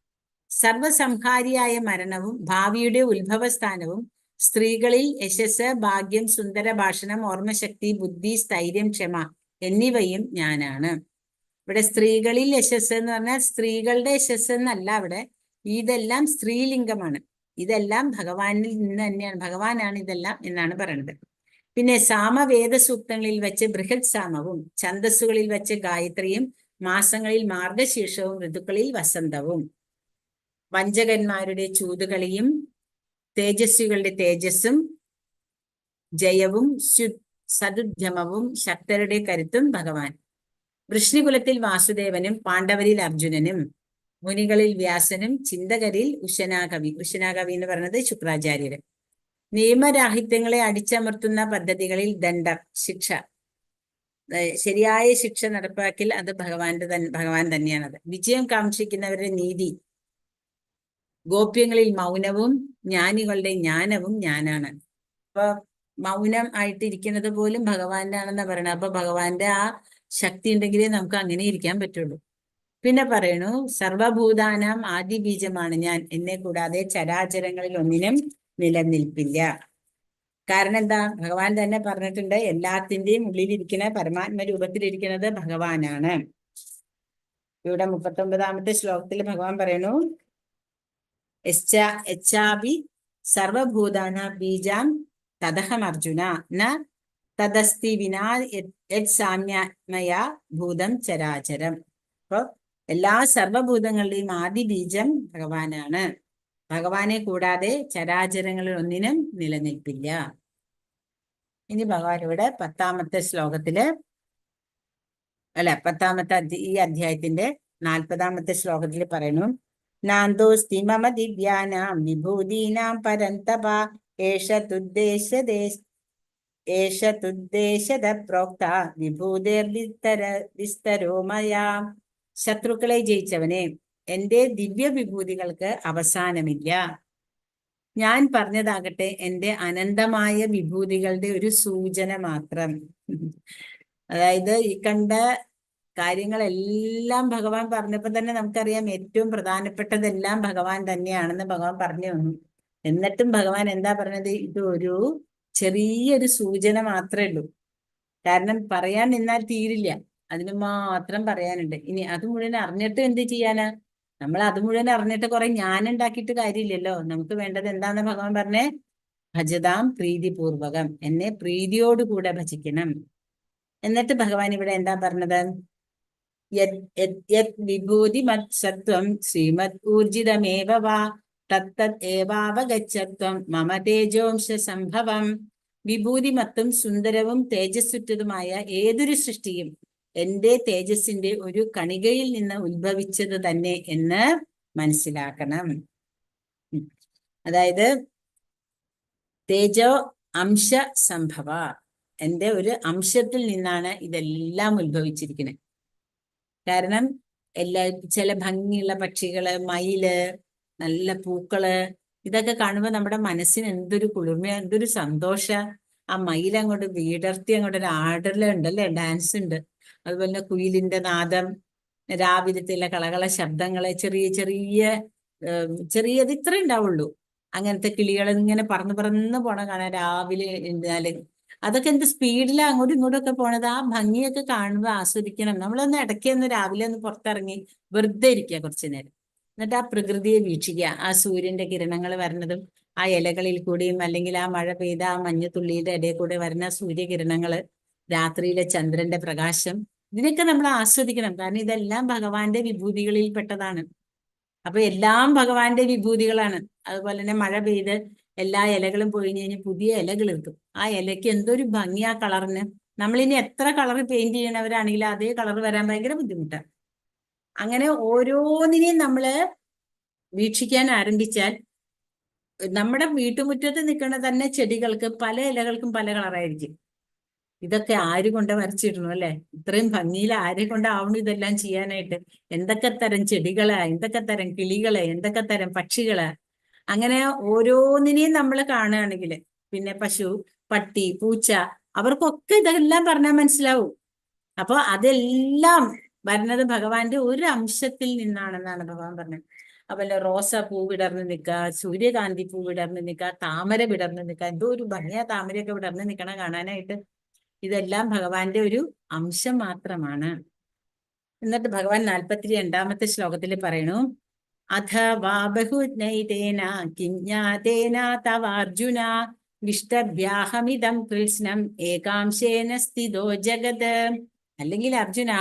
സർവസംഹാരിയായ മരണവും ഭാവിയുടെ ഉത്ഭവസ്ഥാനവും സ്ത്രീകളിൽ യശസ്, ഭാഗ്യം, സുന്ദര ഭാഷണം, ഓർമ്മശക്തി, ബുദ്ധി, സ്ഥൈര്യം, ക്ഷമ എന്നിവയും ഞാനാണ്. ഇവിടെ സ്ത്രീകളിൽ യശസ് എന്ന് പറഞ്ഞാൽ സ്ത്രീകളുടെ യശസ് എന്നല്ല, അവിടെ ഇതെല്ലാം സ്ത്രീലിംഗമാണ്. ഇതെല്ലാം ഭഗവാനിൽ നിന്ന് തന്നെയാണ്, ഭഗവാനാണ് ഇതെല്ലാം എന്നാണ് പറയുന്നത്. പിന്നെ സാമവേദ സൂക്തങ്ങളിൽ വെച്ച് ബൃഹത് സാമവും, ഛന്ദസ്സുകളിൽ വെച്ച് ഗായത്രിയും, മാസങ്ങളിൽ മാർഗശീർഷവും, ഋതുക്കളിൽ വസന്തവും. വഞ്ചകന്മാരുടെ ചൂതുകളിയും തേജസ്വികളുടെ തേജസ്സും ജയവും സദുദ്യമവും ശക്തരുടെ കരുത്തും ഭഗവാൻ. വൃഷ്ണികുലത്തിൽ വാസുദേവനും, പാണ്ഡവരിൽ അർജുനനും, മുനികളിൽ വ്യാസനും, ചിന്തകരിൽ ഉശനാകവി. ഉശനാകവി എന്ന് പറയുന്നത് ശുക്രാചാര്യര്. നിയമരാഹിത്യങ്ങളെ അടിച്ചമർത്തുന്ന പദ്ധതികളിൽ ദണ്ഡം, ശിക്ഷ, ശരിയായ ശിക്ഷ നടപ്പാക്കിൽ അത് ഭഗവാൻ തന്നെയാണത്. വിജയം കാക്ഷിക്കുന്നവരുടെ നീതി. ഗോപ്യങ്ങളിൽ മൗനവും ജ്ഞാനികളുടെ ജ്ഞാനവും ഞാനാണ്. അപ്പൊ മൗനം ആയിട്ടിരിക്കുന്നത് പോലും ഭഗവാന്റെ ആണെന്നാ പറയണത്. അപ്പൊ ഭഗവാന്റെ ആ ശക്തി ഉണ്ടെങ്കിലേ നമുക്ക് അങ്ങനെ ഇരിക്കാൻ പറ്റുള്ളൂ. പിന്നെ പറയണു, സർവഭൂതാനാം ആദി ബീജമാണ് ഞാൻ, എന്നെ കൂടാതെ ചരാചരങ്ങളിൽ ഒന്നിനും നിലനിൽപ്പില്ല. കാരണം എന്താ? ഭഗവാൻ തന്നെ പറഞ്ഞിട്ടുണ്ട്, എല്ലാത്തിന്റെയും ഉള്ളിലിരിക്കുന്ന പരമാത്മ രൂപത്തിലിരിക്കുന്നത് ഭഗവാനാണ്. ഇവിടെ 39ാമത്തെ ശ്ലോകത്തിൽ ഭഗവാൻ പറയണു, യച്ഛാപി സർവഭൂതാന ബീജാം തദഹം അർജുന ന തദസ്തി വിനാ യത് സാമ്യമയാ ഭൂതം ചരാചരം. അപ്പൊ എല്ലാ സർവഭൂതങ്ങളുടെയും ആദി ബീജം ഭഗവാനാണ്. ഭഗവാനെ കൂടാതെ ചരാചരങ്ങളിൽ ഒന്നിനും നിലനിൽപ്പില്ല. ഇനി ഭഗവാൻ ഇവിടെ 10ാമത്തെ ശ്ലോകത്തില് ഈ അധ്യായത്തിന്റെ 40ാമത്തെ ശ്ലോകത്തിൽ പറയുന്നു, നാന്തോസ്തി മമ ദിവ്യാനാം വിഭൂതീനാം പരന്തപ ഏഷ തുദ്ദേശദ പ്രോക്ത വിഭൂതിർവിസ്തരോ മയാ. ശത്രുക്കളെ ജയിച്ചവനെ, എന്റെ ദിവ്യ വിഭൂതികൾക്ക് അവസാനമില്ല. ഞാൻ പറഞ്ഞതാകട്ടെ എന്റെ അനന്തമായ വിഭൂതികളുടെ ഒരു സൂചന മാത്രം. അതായത് ഈ കണ്ട കാര്യങ്ങളെല്ലാം ഭഗവാൻ പറഞ്ഞപ്പോ തന്നെ നമുക്കറിയാം ഏറ്റവും പ്രധാനപ്പെട്ടതെല്ലാം ഭഗവാൻ തന്നെയാണെന്ന് ഭഗവാൻ പറഞ്ഞു തന്നു. എന്നിട്ടും ഭഗവാൻ എന്താ പറഞ്ഞത്? ഇത് ഒരു ചെറിയൊരു സൂചന മാത്രമേ ഉള്ളൂ. കാരണം പറയാൻ നിന്നാൽ തീരില്ല, അതിന് മാത്രം പറയാനുണ്ട്. ഇനി അത് മുഴുവൻ അറിഞ്ഞിട്ട് എന്ത് ചെയ്യാനാ? നമ്മൾ അത് മുഴുവൻ അറിഞ്ഞിട്ട് കുറെ ഞാനുണ്ടാക്കിയിട്ട് കാര്യമില്ലല്ലോ. നമുക്ക് വേണ്ടത് എന്താന്ന് ഭഗവാൻ പറഞ്ഞേ? ഭജതാം പ്രീതിപൂർവകം, എന്നെ പ്രീതിയോടുകൂടെ ഭജിക്കണം. എന്നിട്ട് ഭഗവാൻ ഇവിടെ എന്താ പറഞ്ഞത്? വിഭൂതി മത്സത്വം ശ്രീമത് ഊർജിതമേവ വാ തത്തത് ഏവാവഗച്ഛത്വം മമ തേജോംശ സംഭവം. വിഭൂതിമത്തും സുന്ദരവും തേജസ്സുറ്റതുമായ ഏതൊരു സൃഷ്ടിയും എന്റെ തേജസ്സിന്റെ ഒരു കണികയിൽ നിന്ന് ഉത്ഭവിച്ചത് തന്നെ എന്ന് മനസ്സിലാക്കണം. അതായത് തേജോ അംശ സംഭവ, എന്റെ ഒരു അംശത്തിൽ നിന്നാണ് ഇതെല്ലാം ഉത്ഭവിച്ചിരിക്കുന്നത്. കാരണം ചില ഭംഗിയുള്ള പക്ഷികള്, മയില്, നല്ല പൂക്കള്, ഇതൊക്കെ കാണുമ്പോൾ നമ്മുടെ മനസ്സിന് എന്തൊരു കുളിർമ, എന്തൊരു സന്തോഷ. ആ മയിൽ അങ്ങോട്ട് വീടർത്തി അങ്ങോട്ട് ഒരു ആടലുണ്ടല്ലേ, ഡാൻസ് ഉണ്ട്. അതുപോലെ തന്നെ കുയിലിന്റെ നാദം, രാവിലത്തെ കളകള ശബ്ദങ്ങള്, ചെറിയത് ഇത്ര ഉണ്ടാവുള്ളൂ. അങ്ങനത്തെ കിളികൾ ഇങ്ങനെ പറന്ന് പോണ കാണാൻ രാവിലെ എഴുന്നാല്. അതൊക്കെ എന്ത് സ്പീഡിലാണ് അങ്ങോട്ടും ഇങ്ങോട്ടും ഒക്കെ പോണത്. ആ ഭംഗിയൊക്കെ കാണുമ്പോൾ ആസ്വദിക്കണം. നമ്മളൊന്ന് ഇടയ്ക്കൊന്ന് രാവിലെ ഒന്ന് പുറത്തിറങ്ങി വെറുതെ ഇരിക്കുക കുറച്ചു നേരം. എന്നിട്ട് ആ പ്രകൃതിയെ വീക്ഷിക്കുക. ആ സൂര്യന്റെ കിരണങ്ങൾ വരുന്നതും ആ ഇലകളിൽ കൂടിയും അല്ലെങ്കിൽ ആ മഴ പെയ്ത ആ മഞ്ഞുതുള്ളിയുടെ ഇടയിൽ കൂടെ വരുന്ന സൂര്യകിരണങ്ങള്, രാത്രിയിലെ ചന്ദ്രന്റെ പ്രകാശം, ഇതിനൊക്കെ നമ്മൾ ആസ്വദിക്കണം. കാരണം ഇതെല്ലാം ഭഗവാന്റെ വിഭൂതികളിൽ പെട്ടതാണ്. അപ്പൊ എല്ലാം ഭഗവാന്റെ വിഭൂതികളാണ്. അതുപോലെ തന്നെ മഴ പെയ്ത് എല്ലാ ഇലകളും പൊഴിഞ്ഞ് കഴിഞ്ഞ് പുതിയ ഇലകൾ കിട്ടും. ആ ഇലയ്ക്ക് എന്തൊരു ഭംഗി ആ കളറിന്. നമ്മളിനി എത്ര കളർ പെയിന്റ് ചെയ്യണവരാണെങ്കിലും അതേ കളർ വരാൻ ഭയങ്കര ബുദ്ധിമുട്ടാണ്. അങ്ങനെ ഓരോന്നിനെയും നമ്മള് വീക്ഷിക്കാൻ ആരംഭിച്ചാൽ നമ്മുടെ വീട്ടുമുറ്റത്ത് നിൽക്കുന്ന തന്നെ ചെടികൾക്ക് പല ഇലകൾക്കും പല കളറായിരിക്കും. ഇതൊക്കെ ആര് കൊണ്ട് വരച്ചിടണം അല്ലെ? ഇത്രയും ഭംഗിയിൽ ആരെ കൊണ്ടാവണം ഇതെല്ലാം ചെയ്യാനായിട്ട്? എന്തൊക്കെ തരം ചെടികള്, എന്തൊക്കെ തരം കിളികള്, എന്തൊക്കെ തരം പക്ഷികള്. അങ്ങനെ ഓരോന്നിനെയും നമ്മൾ കാണുകയാണെങ്കിൽ, പിന്നെ പശു, പട്ടി, പൂച്ച, അവർക്കൊക്കെ ഇതെല്ലാം പറഞ്ഞാൽ മനസ്സിലാവും. അപ്പൊ അതെല്ലാം വരുന്നത് ഭഗവാന്റെ ഒരു അംശത്തിൽ നിന്നാണെന്നാണ് ഭഗവാൻ പറഞ്ഞത്. അതുപോലെ റോസ പൂ വിടർന്ന് നിൽക്കുക, സൂര്യകാന്തി പൂ വിടർന്ന് നിൽക്കുക, താമര വിടർന്ന് നിൽക്കുക. എന്തോ ഒരു ഭംഗിയാ താമരയൊക്കെ വിടർന്ന് നിൽക്കണ കാണാനായിട്ട്. ഇതെല്ലാം ഭഗവാന്റെ ഒരു അംശം മാത്രമാണ്. എന്നിട്ട് ഭഗവാൻ 42-ാമത്തെ ശ്ലോകത്തിൽ പറയണു, അഥവാ ബഹുനൈതേന കിജ്ഞാതേന തവാർജുന വിഷ്ടഭ്യാഹമിദം കൃഷ്ണം ഏകാംശേന സ്ഥിതോ ജഗത്. അല്ലെങ്കിൽ അർജുന,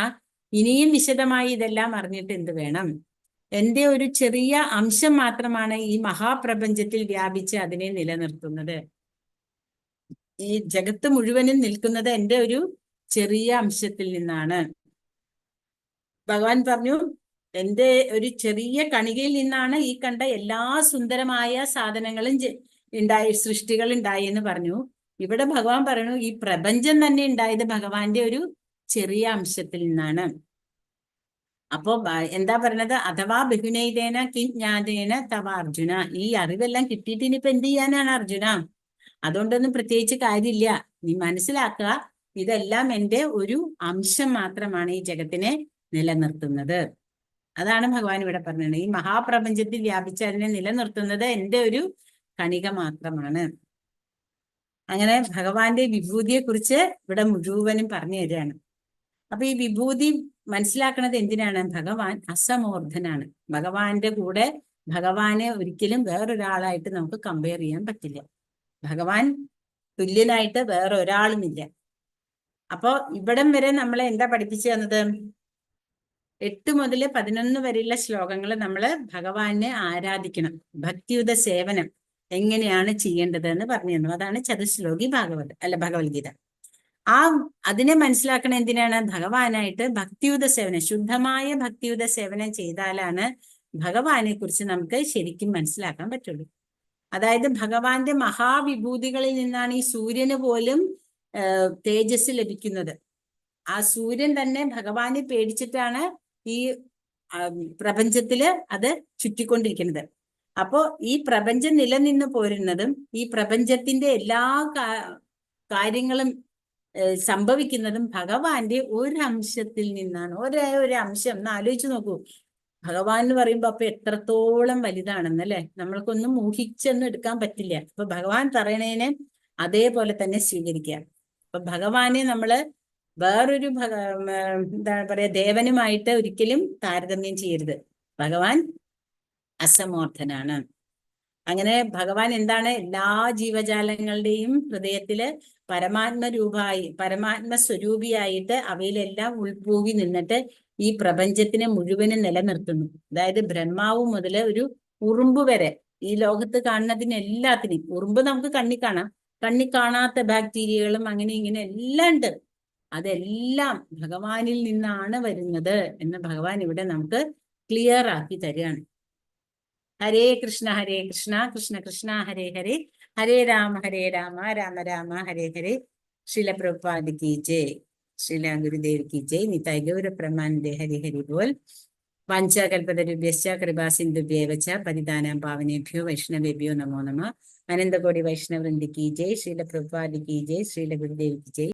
ഇനിയും വിശദമായി ഇതെല്ലാം അറിഞ്ഞിട്ട് എന്ത് വേണം? എന്റെ ഒരു ചെറിയ അംശം മാത്രമാണ് ഈ മഹാപ്രപഞ്ചത്തിൽ വ്യാപിച്ച് അതിനെ നിലനിർത്തുന്നത്. ഈ ജഗത്ത് മുഴുവനും നിൽക്കുന്നത് എൻ്റെ ഒരു ചെറിയ അംശത്തിൽ നിന്നാണ്. ഭഗവാൻ പറഞ്ഞു, എൻ്റെ ഒരു ചെറിയ കണികയിൽ നിന്നാണ് ഈ കണ്ട എല്ലാ സുന്ദരമായ സാധനങ്ങളും സൃഷ്ടികൾ ഉണ്ടായി എന്ന് പറഞ്ഞു. ഇവിടെ ഭഗവാൻ പറഞ്ഞു, ഈ പ്രപഞ്ചം തന്നെ ഉണ്ടായത് ഭഗവാന്റെ ഒരു ചെറിയ അംശത്തിൽ നിന്നാണ്. അപ്പോ എന്താ പറയണത്? അഥവാ ബഹുനൈതേന കിജ്ഞാതേന തവ അർജുന. ഈ അറിവെല്ലാം കിട്ടിയിട്ട് ഇനിയിപ്പോ എന്ത് ചെയ്യാനാണ് അർജുന? അതുകൊണ്ടൊന്നും പ്രത്യേകിച്ച് കാര്യമില്ല. നീ മനസ്സിലാക്കുക, ഇതെല്ലാം എൻ്റെ ഒരു അംശം മാത്രമാണ് ഈ ജഗത്തിനെ നിലനിർത്തുന്നത്. അതാണ് ഭഗവാൻ ഇവിടെ പറഞ്ഞത്. ഈ മഹാപ്രപഞ്ചത്തിൽ വ്യാപിച്ച് അതിനെ നിലനിർത്തുന്നത് എൻ്റെ ഒരു കണിക മാത്രമാണ്. അങ്ങനെ ഭഗവാന്റെ വിഭൂതിയെ കുറിച്ച് ഇവിടെ മുഴുവനും പറഞ്ഞു തരികയാണ്. അപ്പൊ ഈ വിഭൂതി മനസ്സിലാക്കുന്നത് എന്തിനാണ്? ഭഗവാൻ അസമോർദ്ധനാണ്. ഭഗവാന്റെ കൂടെ ഭഗവാനെ ഒരിക്കലും വേറൊരാളായിട്ട് നമുക്ക് കമ്പയർ ചെയ്യാൻ പറ്റില്ല. ഭഗവാൻ തുല്യനായിട്ട് വേറെ ഒരാളുമില്ല. അപ്പോ ഇവിടം വരെ നമ്മളെ എന്താ പഠിപ്പിച്ചു തന്നത്? 8 മുതൽ 11 വരെയുള്ള ശ്ലോകങ്ങൾ നമ്മൾ ഭഗവാനെ ആരാധിക്കണം. ഭക്തിയുത സേവനം എങ്ങനെയാണ് ചെയ്യേണ്ടത് എന്ന് പറഞ്ഞു തന്നു. അതാണ് ചതുശ്ലോകി ഭഗവത്ഗീത. അതിനെ മനസ്സിലാക്കണം എന്തിനാണ്? ഭഗവാനായിട്ട് ഭക്തിയുത സേവനം, ശുദ്ധമായ ഭക്തിയുത സേവനം ചെയ്താലാണ് ഭഗവാനെ കുറിച്ച് നമുക്ക് ശരിക്കും മനസ്സിലാക്കാൻ പറ്റുള്ളൂ. അതായത് ഭഗവാന്റെ മഹാവിഭൂതികളിൽ നിന്നാണ് ഈ സൂര്യന് പോലും തേജസ് ലഭിക്കുന്നത്. ആ സൂര്യൻ തന്നെ ഭഗവാനെ പേടിച്ചിട്ടാണ് ഈ പ്രപഞ്ചത്തില് അത് ചുറ്റിക്കൊണ്ടിരിക്കുന്നത്. അപ്പോ ഈ പ്രപഞ്ചം നിലനിന്ന് പോരുന്നതും ഈ പ്രപഞ്ചത്തിന്റെ എല്ലാ കാര്യങ്ങളും സംഭവിക്കുന്നതും ഭഗവാന്റെ ഒരു അംശത്തിൽ നിന്നാണ്. ഒരു അംശം എന്ന് ആലോചിച്ച് നോക്കൂ. ഭഗവാൻ എന്ന് പറയുമ്പോ അപ്പൊ എത്രത്തോളം വലുതാണെന്നല്ലേ? നമ്മൾക്കൊന്നും ഊഹിച്ചൊന്നും എടുക്കാൻ പറ്റില്ല. അപ്പൊ ഭഗവാൻ പറയണേനെ അതേപോലെ തന്നെ സ്വീകരിക്കുക. അപ്പൊ ഭഗവാനെ നമ്മള് വേറൊരു എന്താ പറയാ ദേവനുമായിട്ട് ഒരിക്കലും താരതമ്യം ചെയ്യരുത്. ഭഗവാൻ അസമോർദ്ധനാണ്. അങ്ങനെ ഭഗവാൻ എന്താണ്? എല്ലാ ജീവജാലങ്ങളുടെയും ഹൃദയത്തില് പരമാത്മ സ്വരൂപിയായിട്ട് അവയിലെല്ലാം ഉൾപൂകി നിന്നിട്ട് ഈ പ്രപഞ്ചത്തിനെ മുഴുവനും നിലനിർത്തുന്നു. അതായത് ബ്രഹ്മാവ് മുതൽ ഒരു ഉറുമ്പ് വരെ ഈ ലോകത്ത് കാണുന്നതിനെല്ലാത്തിനും, ഉറുമ്പ് നമുക്ക് കണ്ണി കാണാം, കണ്ണി കാണാത്ത ബാക്ടീരിയകളും അങ്ങനെ ഇങ്ങനെ എല്ലാം ഉണ്ട്. അതെല്ലാം ഭഗവാനിൽ നിന്നാണ് വരുന്നത് എന്ന് ഭഗവാൻ ഇവിടെ നമുക്ക് ക്ലിയർ ആക്കി തരികയാണ്. ഹരേ കൃഷ്ണ കൃഷ്ണ കൃഷ്ണ ഹരേ ഹരേ, ഹരേ രാമ രാമ രാമ ഹരേ ഹരേ. ശ്രീല പ്രഭുപാദ് കി ജയ്, ശ്രീല ഗുരുദേവ് കി ജയ്. നിതായ് ഗൗര പ്രമാനന്ദേ ഹരി ഹരി ബോൽ. വാഞ്ചാകൽപതരുഭ്യശ്ച കൃപാ സിന്ധുഭ്യേവ ച പതിതാനാം പാവനേഭ്യോ വൈഷ്ണവേഭ്യോ നമോ നമഃ. അനന്തകോടി വൈഷ്ണവൃന്ദി കി ജയ്. ശ്രീല പ്രഭുപാദ് കി ജയ്, ശ്രീല ഗുരുദേവ് കി ജയ്.